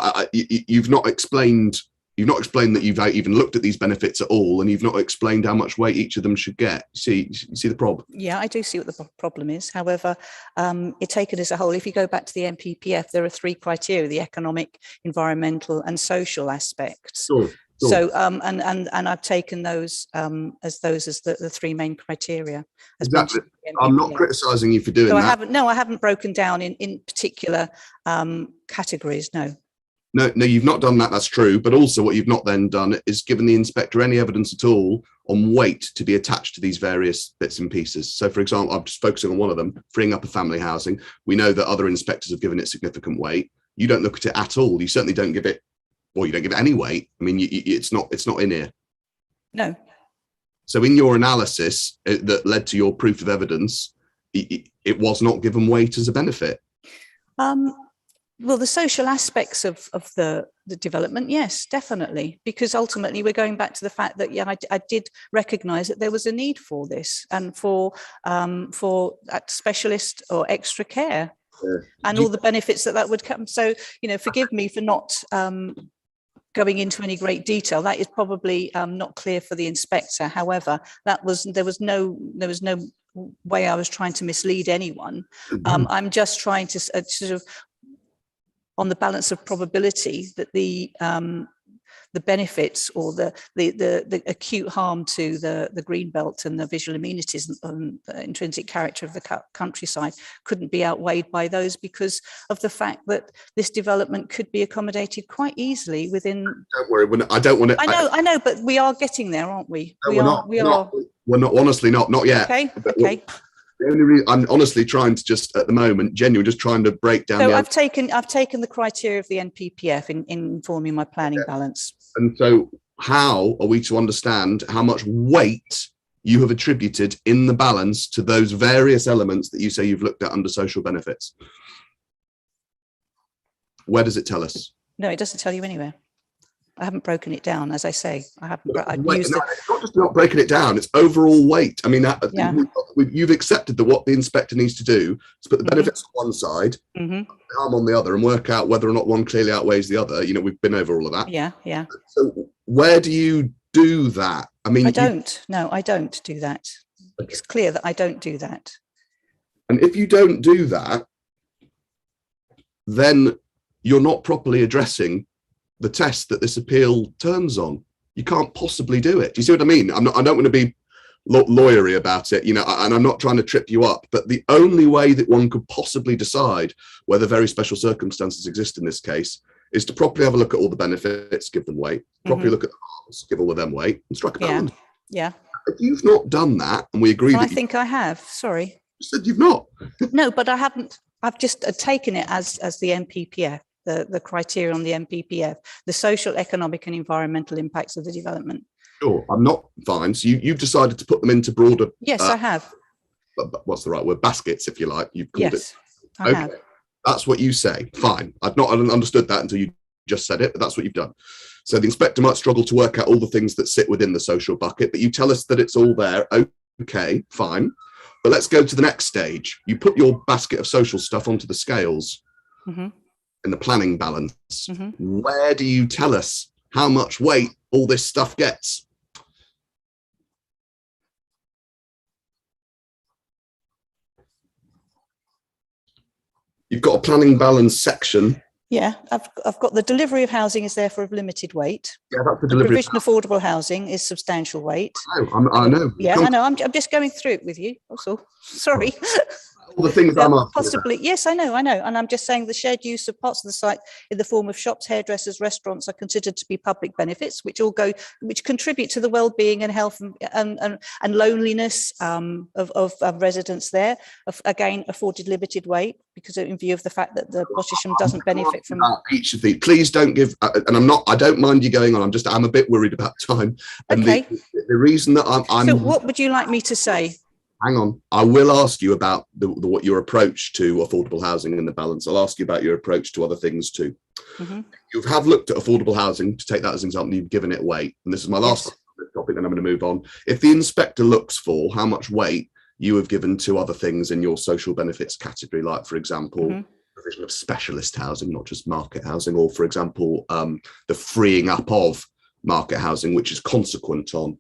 You've not explained that you've even looked at these benefits at all, and you've not explained how much weight each of them should get. You see the problem? Yeah, I do see what the problem is. However, it taken as a whole, if you go back to the NPPF, there are 3 criteria: the economic, environmental, and social aspects. Sure. So, and I've taken those as the 3 main criteria. Exactly. I'm not criticising you for doing that. I haven't broken down in particular categories. No. No, you've not done that. That's true. But also what you've not then done is given the inspector any evidence at all on weight to be attached to these various bits and pieces. So, for example, I'm just focusing on one of them, freeing up of family housing. We know that other inspectors have given it significant weight. You don't look at it at all. You certainly don't give it, or you don't give it any weight. I mean, it's not in here. No. So in your analysis that led to your proof of evidence, it was not given weight as a benefit. Well, the social aspects of the development, yes, definitely, because ultimately we're going back to the fact that I did recognise that there was a need for this and for that specialist or extra care, and all the benefits that would come. So forgive me for not going into any great detail. That is probably not clear for the inspector. However, there was no way I was trying to mislead anyone. I'm just trying to sort of, on the balance of probability, that the benefits or the acute harm to the green belt and the visual amenities and the intrinsic character of the countryside couldn't be outweighed by those, because of the fact that this development could be accommodated quite easily within. Don't worry, I don't want to. I know, but we are getting there, aren't we? No, we're not. Honestly, not yet. Okay. The only reason I'm honestly trying to just at the moment, genuinely just trying to break down. So I've taken the criteria of the NPPF in informing my planning balance. And so, how are we to understand how much weight you have attributed in the balance to those various elements that you say you've looked at under social benefits? Where does it tell us? No, it doesn't tell you anywhere. I haven't broken it down, as I say. I haven't. It's not just not breaking it down; it's overall weight. I mean, you've accepted that what the inspector needs to do is put the benefits on one side, the harm on the other, and work out whether or not one clearly outweighs the other. You know, we've been over all of that. Yeah. So, where do you do that? I mean, I don't. No, I don't do that. Okay. It's clear that I don't do that. And if you don't do that, then you're not properly addressing the test that this appeal turns on. You can't possibly do it. Do you see what I mean? I don't want to be lawyery about it, you know, and I'm not trying to trip you up, but the only way that one could possibly decide whether very special circumstances exist in this case is to properly have a look at all the benefits, give them weight, properly look at the harms, give all of them weight, and strike a balance. Yeah. If you've not done that, and we agree, I think I have. Sorry. You said you've not. No, but I haven't. I've just taken it as the NPPF. The criteria on the NPPF, the social, economic and environmental impacts of the development. Sure, I'm not fine. So you've decided to put them into broader. Yes, I have. What's the right word? Baskets, if you like. You've called it. I have. That's what you say. Fine. I hadn't understood that until you just said it, but that's what you've done. So the inspector might struggle to work out all the things that sit within the social bucket, but you tell us that it's all there. Okay, fine. But let's go to the next stage. You put your basket of social stuff onto the scales. In the planning balance, where do you tell us how much weight all this stuff gets? You've got a planning balance section. Yeah, I've got the delivery of housing is therefore of limited weight. Yeah, that's the delivery. Provision of affordable housing is substantial weight. I know. Yeah, I know. I'm just going through it with you. Also, sorry. All the things I'm asking possibly about. Yes, I know, and I'm just saying the shared use of parts of the site in the form of shops, hairdressers, restaurants are considered to be public benefits, which contribute to the well-being and health and loneliness of residents there. Again, afforded limited weight because in view of the fact that the Bottisham doesn't benefit from each of these. Please don't give. And I don't mind you going on. I'm a bit worried about time. And okay. The reason that I'm. So, what would you like me to say? Hang on. I will ask you about what your approach to affordable housing in the balance. I'll ask you about your approach to other things too. You have looked at affordable housing, to take that as an example, you've given it weight. And this is my last topic, and I'm going to move on. If the inspector looks for how much weight you have given to other things in your social benefits category, like, for example, provision of specialist housing, not just market housing, or, for example, the freeing up of market housing, which is consequent on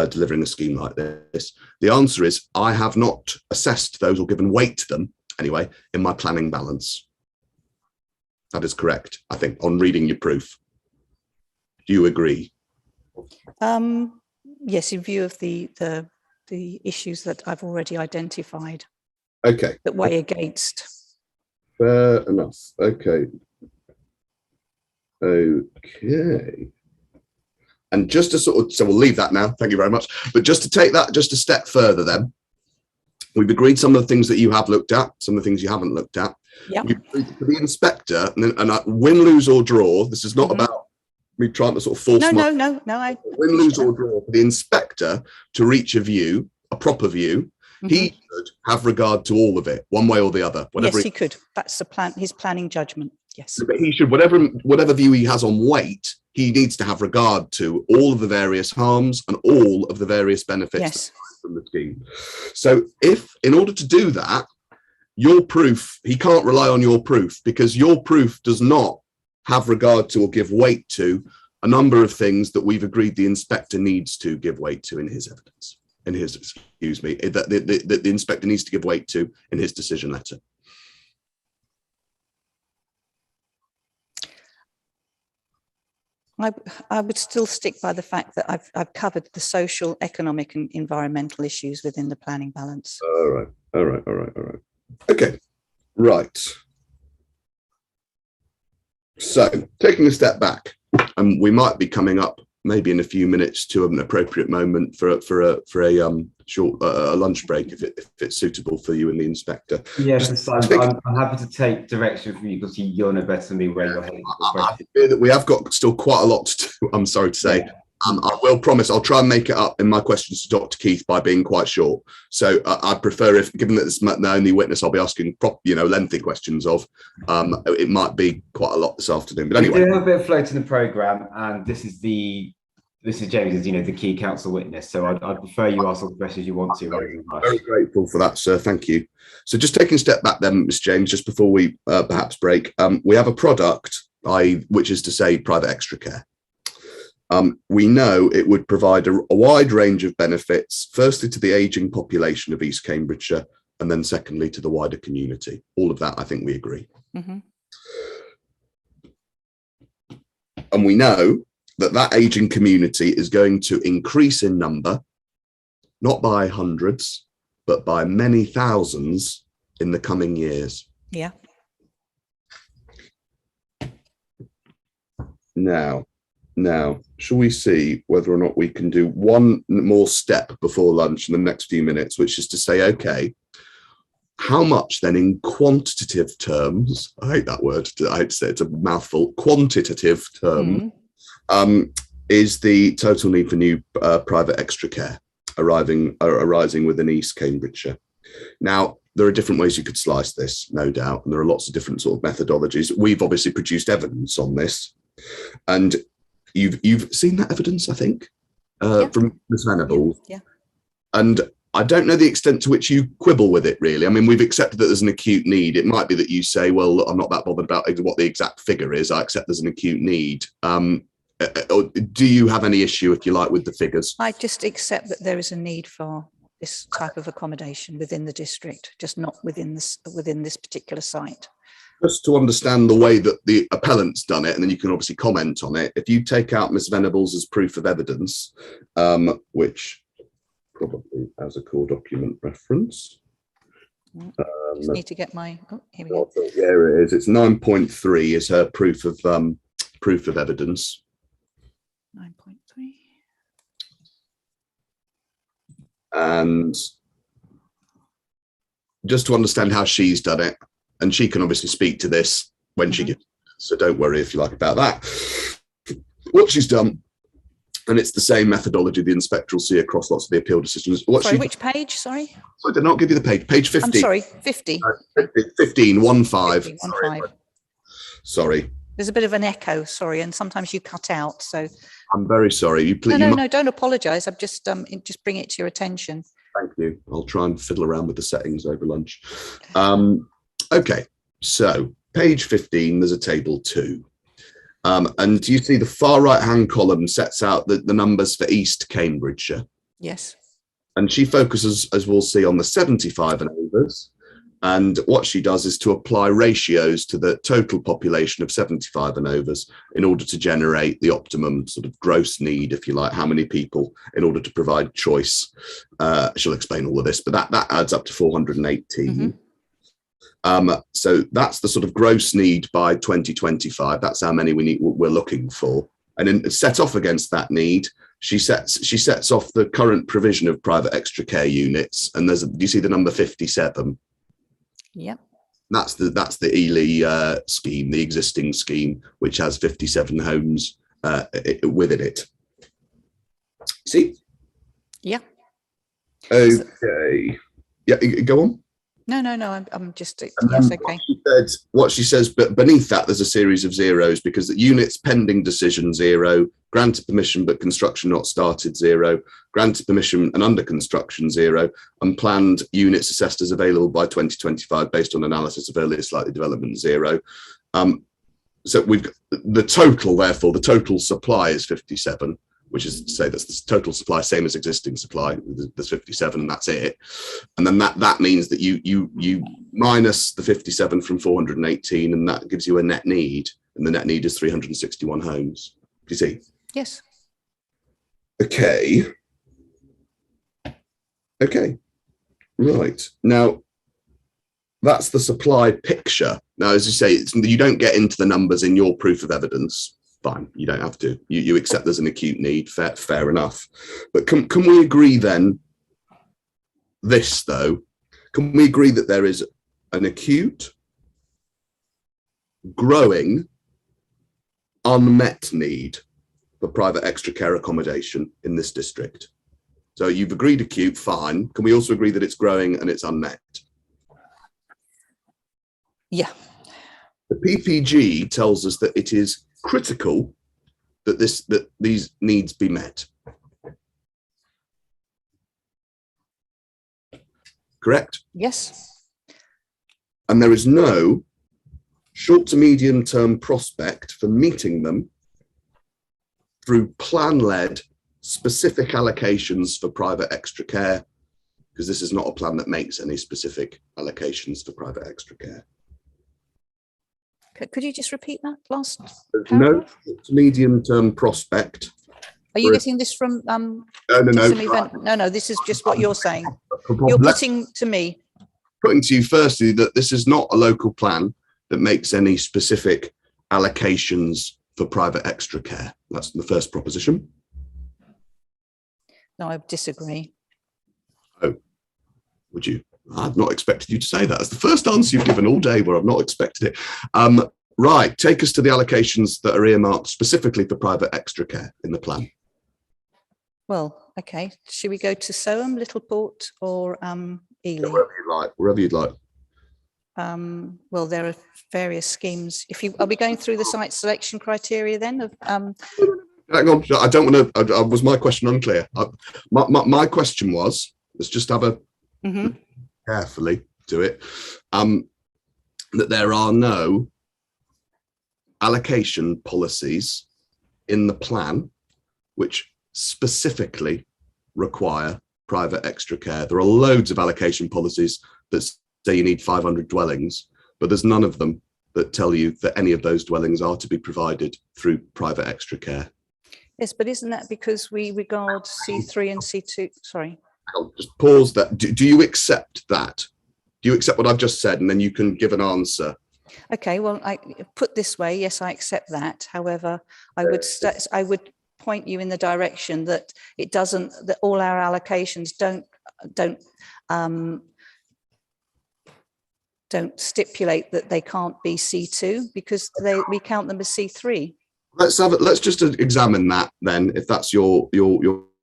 delivering a scheme like this? The answer is I have not assessed those or given weight to them, anyway, in my planning balance. That is correct, I think, on reading your proof. Do you agree? Yes, in view of the issues that I've already identified. Okay. That weigh against. Fair enough. Okay. Okay. And just to so we'll leave that now. Thank you very much. But just to take that just a step further, then we've agreed some of the things that you have looked at, some of the things you haven't looked at. Yeah. For the inspector, and win, lose or draw. This is not about me trying to sort of force. No. Win, lose or draw. For the inspector to reach a view, a proper view, he should have regard to all of it, one way or the other. Yes, he could. That's the plan. His planning judgment. Yes. But he should, whatever view he has on weight, he needs to have regard to all of the various harms and all of the various benefits from the scheme. So if, in order to do that, your proof, he can't rely on your proof, because your proof does not have regard to or give weight to a number of things that we've agreed the inspector needs to give weight to in his evidence, that the inspector needs to give weight to in his decision letter. I would still stick by the fact that I've covered the social, economic and environmental issues within the planning balance. All right. Okay, right. So taking a step back, and we might be coming up maybe in a few minutes to an appropriate moment for a short lunch break if it's suitable for you and the inspector. Yes, I'm happy to take direction from you because you'll know better than me where you're heading. I fear that we have got still quite a lot to do, I'm sorry to say. Yeah. I will promise I'll try and make it up in my questions to Dr. Keith by being quite short. So I prefer, if given that it's the only witness I'll be asking lengthy questions of, it might be quite a lot this afternoon. But anyway, we do have a bit of float in the programme, and this is James, the key council witness. So I'd prefer you ask all the questions you want to. Very grateful for that, sir. Thank you. So just taking a step back then, Ms. James, just before we perhaps break, we have a product, which is to say private extra care. We know it would provide a wide range of benefits, firstly to the ageing population of East Cambridgeshire, and then secondly to the wider community. All of that, I think we agree. Mm-hmm. And we know that ageing community is going to increase in number, not by hundreds, but by many thousands in the coming years. Yeah. Now, shall we see whether or not we can do one more step before lunch in the next few minutes, which is to say, okay, how much then in quantitative terms, I hate that word, I hate to say it's a mouthful, quantitative term, is the total need for new private extra care arising within East Cambridgeshire. Now, there are different ways you could slice this, no doubt, and there are lots of different sort of methodologies. We've obviously produced evidence on this, and you've seen that evidence, I think, from Ms. Venables. Yeah. And I don't know the extent to which you quibble with it, really. I mean, we've accepted that there's an acute need. It might be that you say, well, look, I'm not that bothered about what the exact figure is. I accept there's an acute need. Do you have any issue, if you like, with the figures? I just accept that there is a need for this type of accommodation within the district, just not within this particular site. Just to understand the way that the appellant's done it, and then you can obviously comment on it. If you take out Ms. Venables as proof of evidence, which probably has a core document reference. Just need to get my, here we go. There it is. It's 9.3 is her proof of evidence. 9.3. And just to understand how she's done it, and she can obviously speak to this when she gets, so don't worry if you like about that. What she's done, and it's the same methodology the inspector will see across lots of the appeal decisions. Which page? Sorry. I did not give you the page. Page 15. I'm sorry, 50. 15. Sorry. There's a bit of an echo, sorry, and sometimes you cut out. So I'm very sorry. No, don't apologise. I'm just bring it to your attention. Thank you. I'll try and fiddle around with the settings over lunch. Okay, so page 15, there's a table 2. And you see the far right-hand column sets out the numbers for East Cambridgeshire. Yes. And she focuses, as we'll see, on the 75 and overs. And what she does is to apply ratios to the total population of 75 and overs in order to generate the optimum sort of gross need, if you like, how many people in order to provide choice. She'll explain all of this, but that adds up to 418. So that's the sort of gross need by 2025. That's how many we're looking for. And then set off against that need, she sets off the current provision of private extra care units. And do you see the number 57? Yeah. That's the Ely scheme, the existing scheme, which has 57 homes within it. See? Yeah. Okay. Yeah, go on. No. I'm just, yes, okay. What she says, but beneath that, there's a series of zeros because the units pending decision 0, granted permission but construction not started 0, granted permission and under construction 0, and planned units assessed as available by 2025 based on analysis of earliest likely development 0. so we've got the total, therefore, the total supply is 57, which is to say that's the total supply, same as existing supply. There's 57 and that's it. And then that means that you minus the 57 from 418, and that gives you a net need. And the net need is 361 homes. Do you see? Yes. Okay. Okay. Right. Now, that's the supply picture. Now, as you say, you don't get into the numbers in your proof of evidence. Fine, you don't have to. You accept there's an acute need. Fair enough. But can we agree then, this though, can we agree that there is an acute, growing, unmet need for private extra care accommodation in this district? So you've agreed acute, fine. Can we also agree that it's growing and it's unmet? Yeah. The PPG tells us that it is critical that these needs be met. Correct? Yes. And there is no short to medium term prospect for meeting them through plan-led specific allocations for private extra care, because this is not a plan that makes any specific allocations for private extra care. Could you just repeat that last There's paragraph? no medium-term prospect. Are you getting this from No. some event? No, this is just what you're saying. You're putting to me. Putting to you firstly that this is not a local plan that makes any specific allocations for private extra care. That's the first proposition. No, I disagree. Oh, would you? I've not expected you to say that. That's the first answer you've given all day where I've not expected it. Right, take us to the allocations that are earmarked specifically for private extra care in the plan. Well, okay. Should we go to Soham, Littleport, or Ely? Wherever you'd like. Well, there are various schemes. Are we going through the site selection criteria then? Hang on, I don't want to. Was my question unclear? My question was, let's just have a carefully do it. That there are no allocation policies in the plan which specifically require private extra care. There are loads of allocation policies that say you need 500 dwellings, but there's none of them that tell you that any of those dwellings are to be provided through private extra care. Yes, but isn't that because we regard C3 and C2? Sorry. I'll just pause that. Do you accept that? Do you accept what I've just said? And then you can give an answer. Okay, well, I put this way, yes, I accept that. However, I would point you in the direction that it doesn't, that all our allocations don't stipulate that they can't be C2 because we count them as C3. Let's just examine that then, if that's your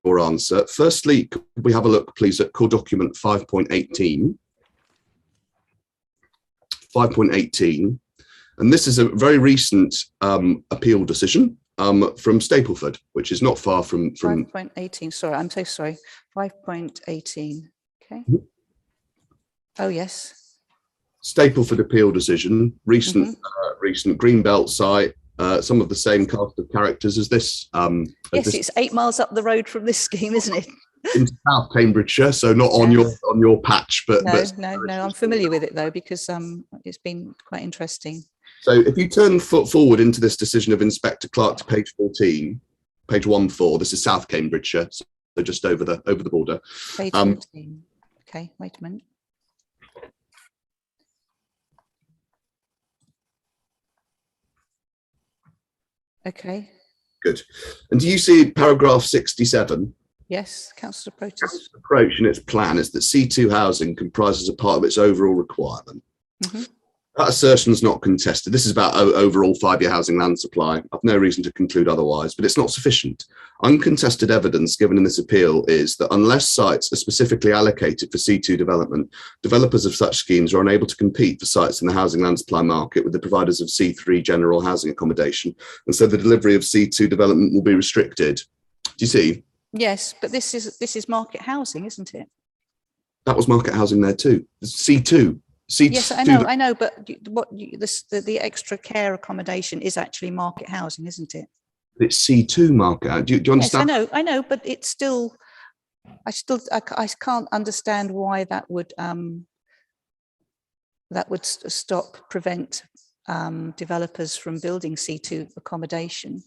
answer. Firstly, could we have a look, please, at core document 5.18. 5.18, and this is a very recent appeal decision from Stapleford, which is not far from 5.18. Sorry, I'm so sorry. 5.18. Okay. Oh yes. Stapleford appeal decision, recent Greenbelt site. Some of the same cast of characters as this. Yes, it's 8 miles up the road from this scheme, isn't it? In South Cambridgeshire, so not on your patch, but no, I'm familiar with it though because it's been quite interesting. So if you turn forward into this decision of Inspector Clark to page 14, page 14, this is South Cambridgeshire, so just over the border. Page 14. Okay, wait a minute. Okay. Good. And do you see paragraph 67? Yes, Councillor Protas. Approach in its plan is that C2 housing comprises a part of its overall requirement. That assertion is not contested. This is about overall 5-year housing land supply. I've no reason to conclude otherwise, but it's not sufficient. Uncontested evidence given in this appeal is that unless sites are specifically allocated for C2 development, developers of such schemes are unable to compete for sites in the housing land supply market with the providers of C3 general housing accommodation, and so the delivery of C2 development will be restricted. Do you see? Yes, but this is market housing, isn't it? That was market housing there too. C2. C2, Yes, I know, but the extra care accommodation is actually market housing, isn't it? it's C2 market. Do you Yes, understand? I know, but it's still, I can't understand why that would prevent developers from building C2 accommodation.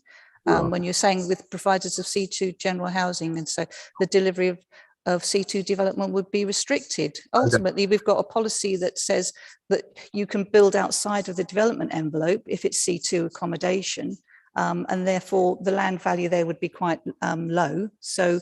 When you're saying with providers of C2 general housing, and so the delivery of C2 development would be restricted. Ultimately, we've got a policy that says that you can build outside of the development envelope if it's C2 accommodation, and therefore the land value there would be quite low. So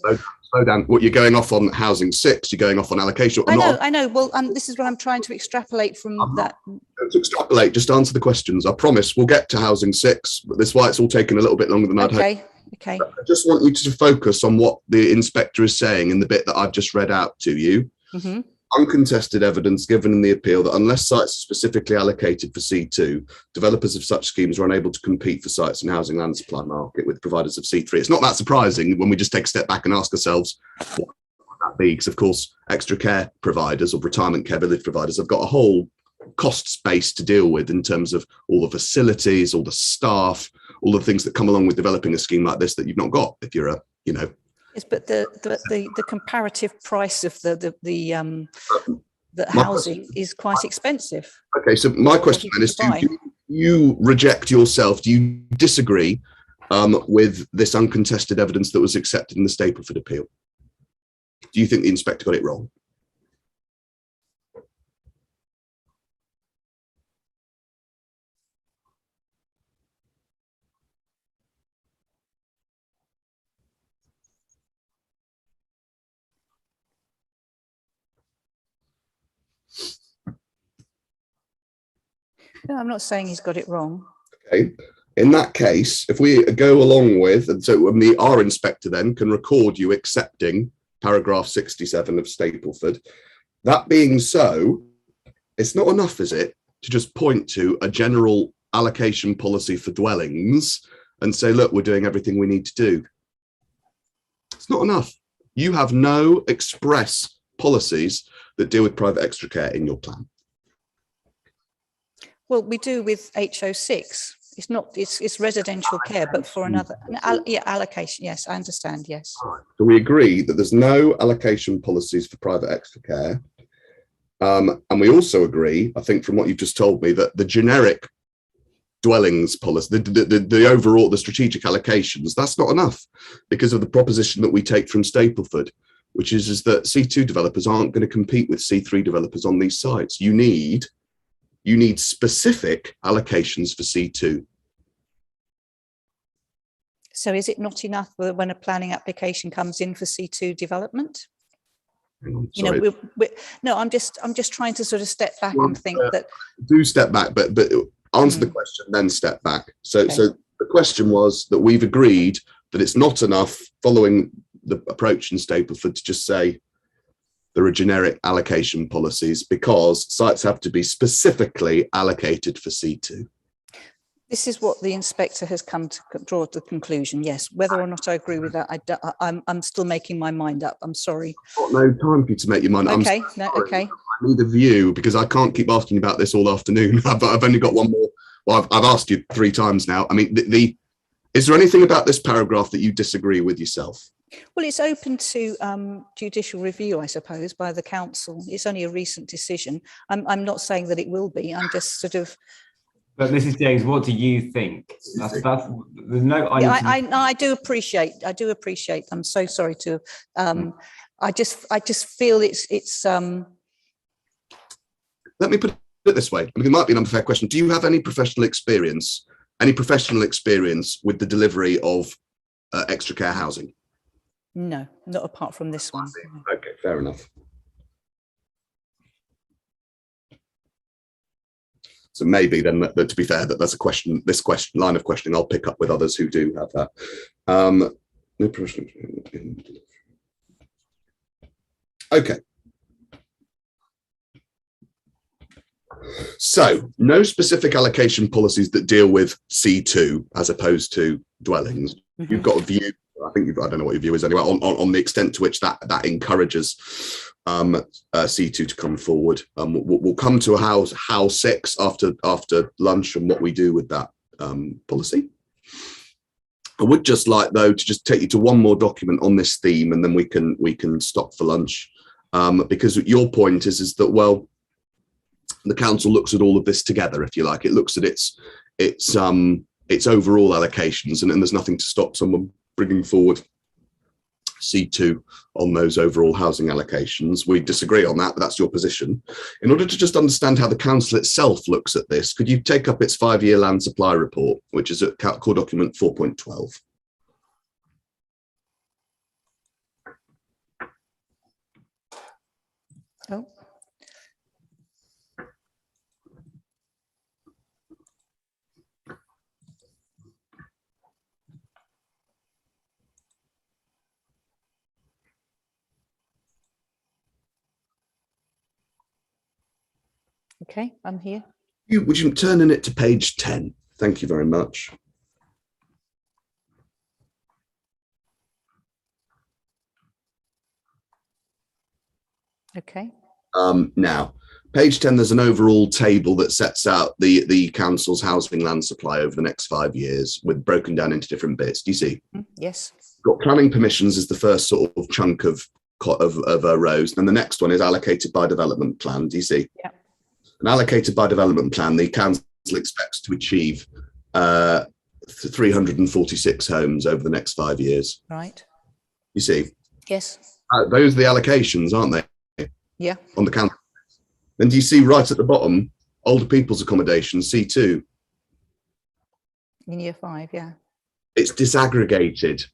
slow down. What, you're going off on housing 6? You're going off on allocation? I know. Well, this is what I'm trying to extrapolate from that. Don't extrapolate. Just answer the questions. I promise we'll get to housing 6, but this is why it's all taken a little bit longer than I'd hoped. Okay. I just want you to focus on what the inspector is saying in the bit that I've just read out to you. Mm-hmm. Uncontested evidence given in the appeal that unless sites are specifically allocated for C2, developers of such schemes are unable to compete for sites in housing land supply market with providers of C3. It's not that surprising when we just take a step back and ask ourselves what that be, because of course extra care providers or retirement care village providers have got a whole cost space to deal with in terms of all the facilities, all the staff, all the things that come along with developing a scheme like this that you've not got if you're a, Yes, but the comparative price of the housing is quite expensive. Okay, so my question then is, do you reject yourself? Do you disagree with this uncontested evidence that was accepted in the Stapleford appeal? Do you think the inspector got it wrong? No, I'm not saying he's got it wrong. Okay. In that case, if we go along with, and so our inspector then can record you accepting paragraph 67 of Stapleford. That being so, it's not enough, is it, to just point to a general allocation policy for dwellings and say, look, we're doing everything we need to do. It's not enough. You have no express policies that deal with private extra care in your plan. Well, we do with HO6. It's residential care, but for another, allocation. Yes, I understand. Yes. Right. So we agree that there's no allocation policies for private extra care. And we also agree, I think from what you've just told me, that the generic dwellings policy, the overall, the strategic allocations, that's not enough because of the proposition that we take from Stapleford, which is that C2 developers aren't going to compete with C3 developers on these sites. You need specific allocations for C2. So is it not enough when a planning application comes in for C2 development? No, I'm just trying to sort of step back and think that. Do step back, but answer the question, then step back. So the question was that we've agreed that it's not enough following the approach in Stapleford to just say there are generic allocation policies because sites have to be specifically allocated for C2. This is what the inspector has come to draw the conclusion. Yes, whether or not I agree with that, I'm still making my mind up. I'm sorry. I've got no time for you to make your mind up. Okay, okay. I need a view because I can't keep asking about this all afternoon. I've only got one more. Well, I've asked you 3 times now. I mean, is there anything about this paragraph that you disagree with yourself? Well, it's open to judicial review, I suppose, by the council. It's only a recent decision. I'm not saying that it will be. I'm just sort of. But Mrs. James, what do you think? That's the note I do appreciate. I'm so sorry to. I just feel it's. Let me put it this way. I mean, it might be an unfair question. Do you have any professional experience? With the delivery of extra care housing? No, not apart from this one. Okay, fair enough. So maybe then, to be fair, that's a question. This line of questioning, I'll pick up with others who do have that. No professional. Okay. So no specific allocation policies that deal with C2 as opposed to dwellings. Mm-hmm. You've got a view. I don't know what your view is anyway on the extent to which that encourages C2 to come forward. We'll come to how 6 after lunch and what we do with that policy. I would just like, though, to just take you to one more document on this theme, and then we can stop for lunch, because your point is that, well, the council looks at all of this together, if you like. It looks at its overall allocations, and there's nothing to stop someone bringing forward C2 on those overall housing allocations. We disagree on that, but that's your position. In order to just understand how the council itself looks at this, could you take up its 5-year land supply report, which is at core document 4.12? Oh. Okay, I'm here. Would you turn in it to page 10? Thank you very much. Okay. Now, page 10, there's an overall table that sets out the council's housing land supply over the next 5 years, with broken down into different bits. Do you see? Yes. Got planning permissions is the first sort of chunk of rows. Then the next one is allocated by development plan. Do you see? Yeah. An allocated by development plan, the council expects to achieve 346 homes over the next 5 years. Right. You see? Yes. Those are the allocations, aren't they? Yeah. On the council. Then do you see right at the bottom, older people's accommodation, C2? In year 5, yeah. It's disaggregated.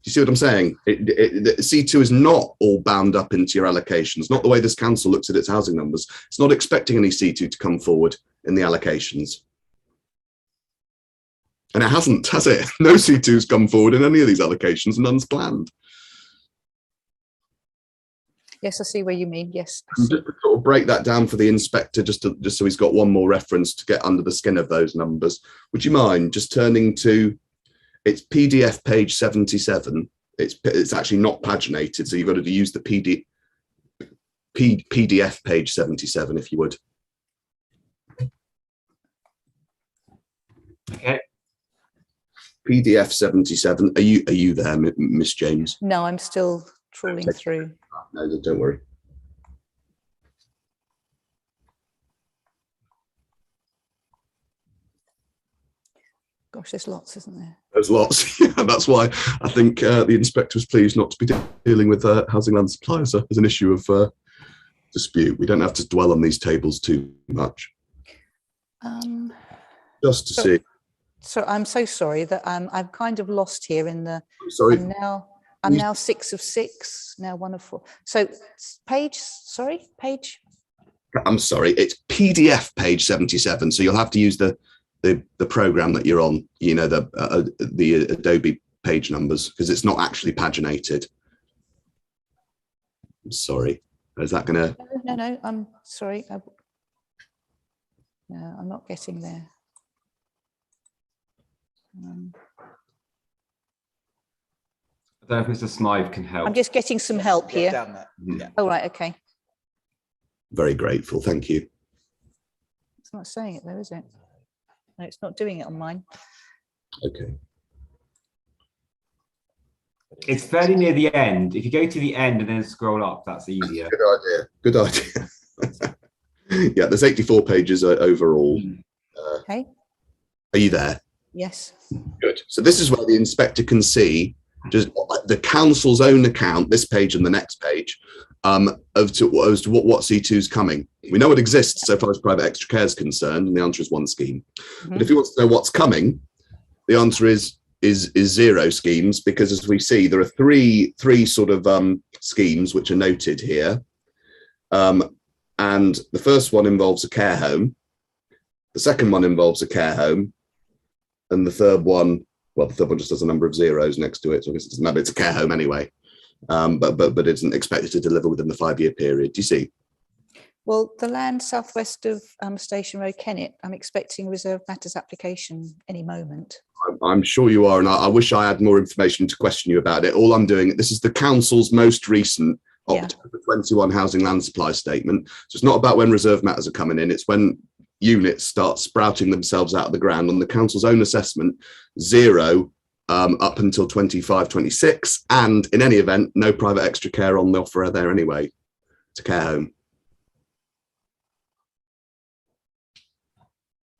Do you see what I'm saying? C2 is not all bound up into your allocations, not the way this council looks at its housing numbers. It's not expecting any C2 to come forward in the allocations. And it hasn't, has it? No C2's come forward in any of these allocations, and none's planned. Yes, I see where you mean. Yes. Just to sort of break that down for the inspector, just so he's got one more reference to get under the skin of those numbers. Would you mind just turning to, it's PDF page 77. It's actually not paginated, so you've got to use the PDF page 77, if you would. Okay. PDF 77. Are you there, Miss James? No, I'm still trawling through. No, don't worry. Gosh, there's lots, isn't there? There's lots. Yeah, that's why I think the inspector was pleased not to be dealing with housing land supply as an issue of dispute. We don't have to dwell on these tables too much. Just to see. So I'm so sorry that I'm kind of lost here in the. Sorry. I'm now 6 of 6. Now 1 of 4. So page. I'm sorry. It's PDF page 77. So you'll have to use the program that you're on. You know, the Adobe page numbers, because it's not actually paginated. I'm sorry. Is that gonna? No. I'm sorry. No, I'm not getting there. I don't know if Mr. Smythe can help. I'm just getting some help here. Down there. Yeah. Oh, right. Okay. Very grateful. Thank you. It's not saying it though, is it? No, it's not doing it on mine. Okay. It's fairly near the end. If you go to the end and then scroll up, that's easier. Good idea. Yeah, there's 84 pages overall. Okay. Are you there? Yes. Good. So this is where the inspector can see just the council's own account, this page and the next page, as to what C2 is coming. We know it exists so far as private extra care is concerned, and the answer is 1 scheme. But if he wants to know what's coming, the answer is 0 schemes, because as we see, there are three sort of schemes which are noted here. And the first one involves a care home. The second one involves a care home. And the third one, well, the third one just has a number of zeros next to it, so I guess it doesn't matter. It's a care home anyway, but it isn't expected to deliver within the 5-year period. Do you see? Well, the land southwest of Station Road, Kennet, I'm expecting reserved matters application any moment. I'm sure you are, and I wish I had more information to question you about it. All I'm doing, this is the council's most recent Yeah. October 21 housing land supply statement. So it's not about when reserve matters are coming in, it's when units start sprouting themselves out of the ground. On the council's own assessment, 0 up until 25, 26, and in any event, no private extra care on the offer there anyway. It's a care home.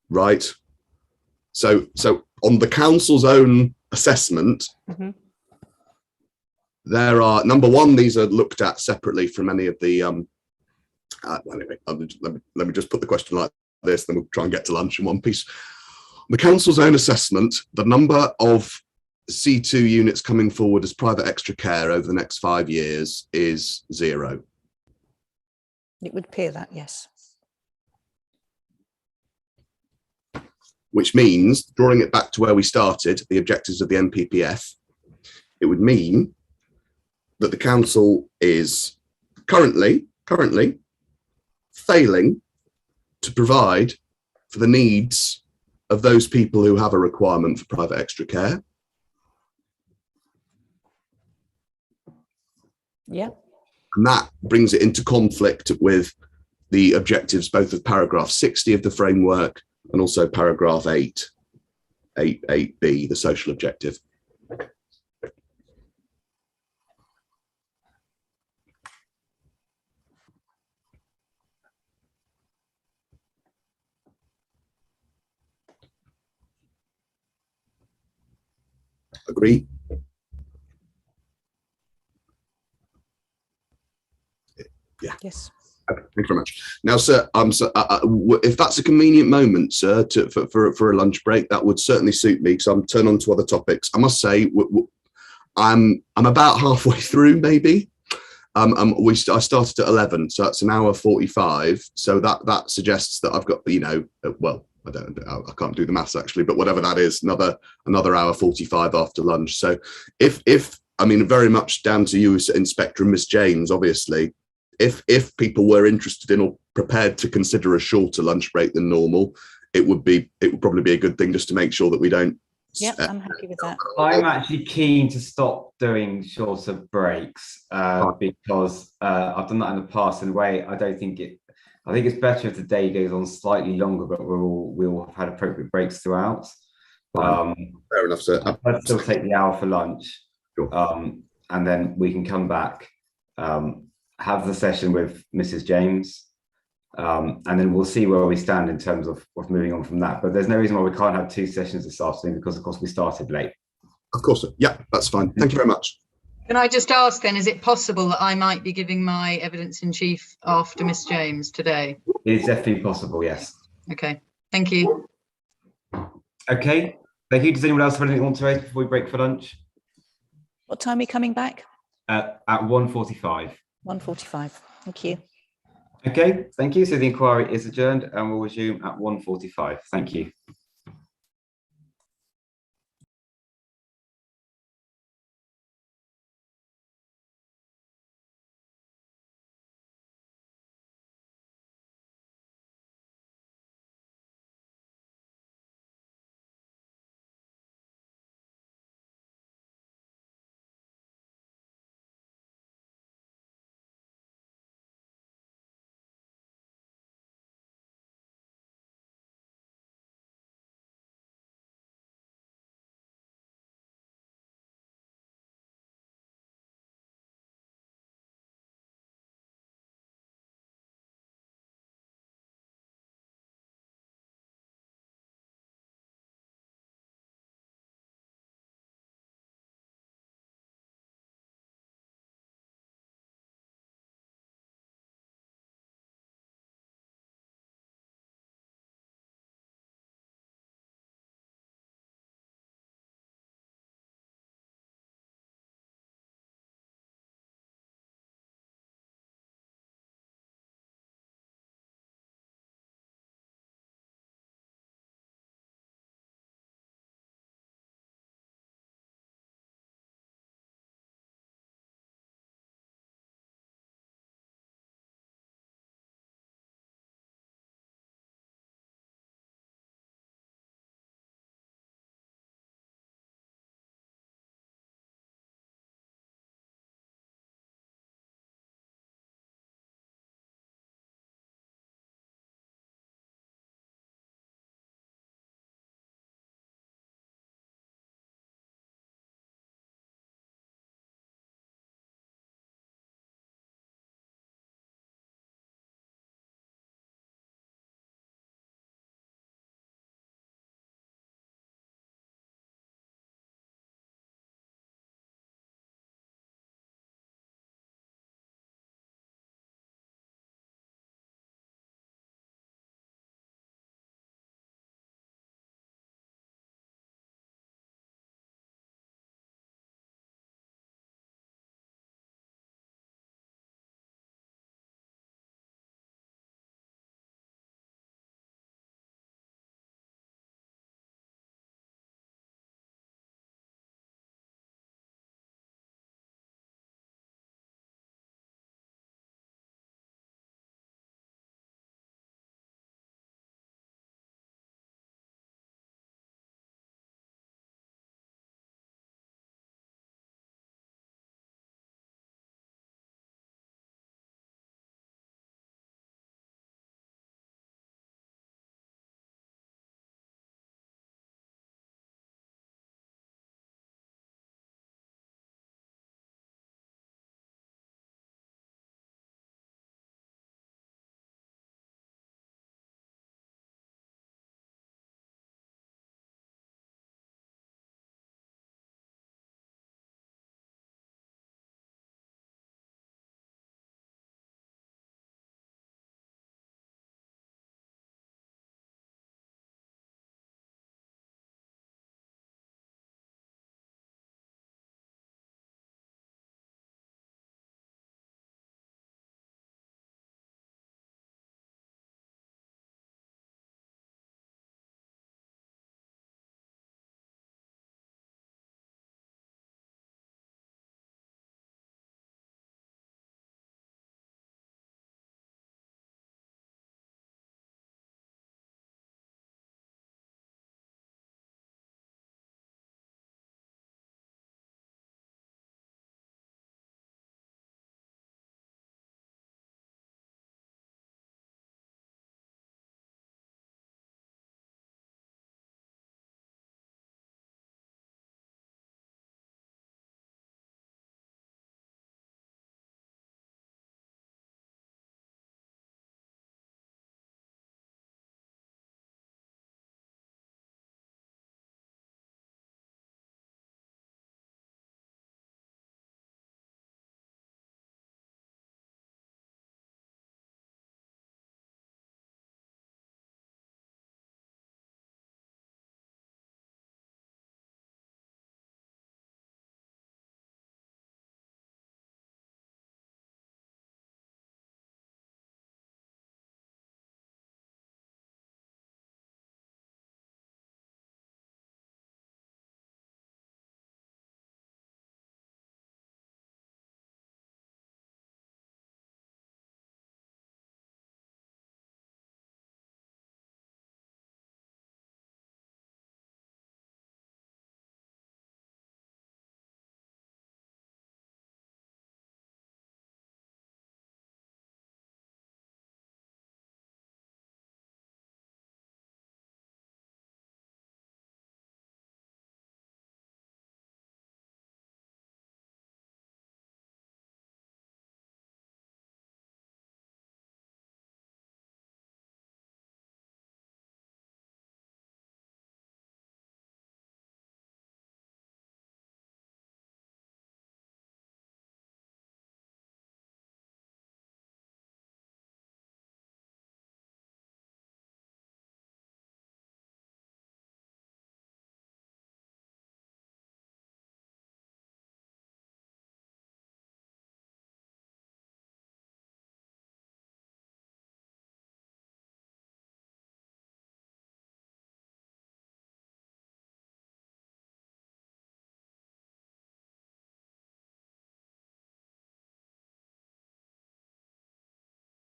Right. So on the council's own assessment, there are, number one, these are looked at separately from any of the, anyway, let me just put the question like this, then we'll try and get to lunch in one piece. The council's own assessment, the number of C2 units coming forward as private extra care over the next 5 years is 0. It would appear that, yes. Which means, drawing it back to where we started, the objectives of the NPPF, it would mean that the council is currently failing to provide for the needs of those people who have a requirement for private extra care. Yeah. And that brings it into conflict with the objectives both of paragraph 60 of the framework and also paragraph 8b, the social objective. Agree? Yeah. Yes. Okay, thank you very much. Now, sir, if that's a convenient moment, sir, for a lunch break, that would certainly suit me because I'm turning on to other topics. I must say, I'm about halfway through, maybe. I started at 11, so that's an hour 45. So that suggests that I've got, you know, well, I can't do the maths actually, but whatever that is, another hour 45 after lunch. So if I mean, very much down to you, Inspector and Miss James, obviously. If people were interested in or prepared to consider a shorter lunch break than normal, it would probably be a good thing just to make sure that we don't. Yeah, I'm happy with that. I'm actually keen to stop doing shorter breaks because I've done that in the past. In a way, I think it's better if the day goes on slightly longer, but we'll have had appropriate breaks throughout. Fair enough, sir. I'd still take the hour for lunch, Sure. and then we can come back. Have the session with Mrs. James, and then we'll see where we stand in terms of moving on from that. But there's no reason why we can't have 2 sessions this afternoon because, of course, we started late. Of course, sir. Yeah, that's fine. Thank you very much. Can I just ask then, is it possible that I might be giving my evidence in chief after Miss James today? It is definitely possible, yes. Okay, thank you. Okay, thank you. Does anyone else have anything on to raise before we break for lunch? What time are we coming back? At 1:45. 1:45. Thank you. Okay, thank you. So the inquiry is adjourned and we'll resume at 1:45. Thank you.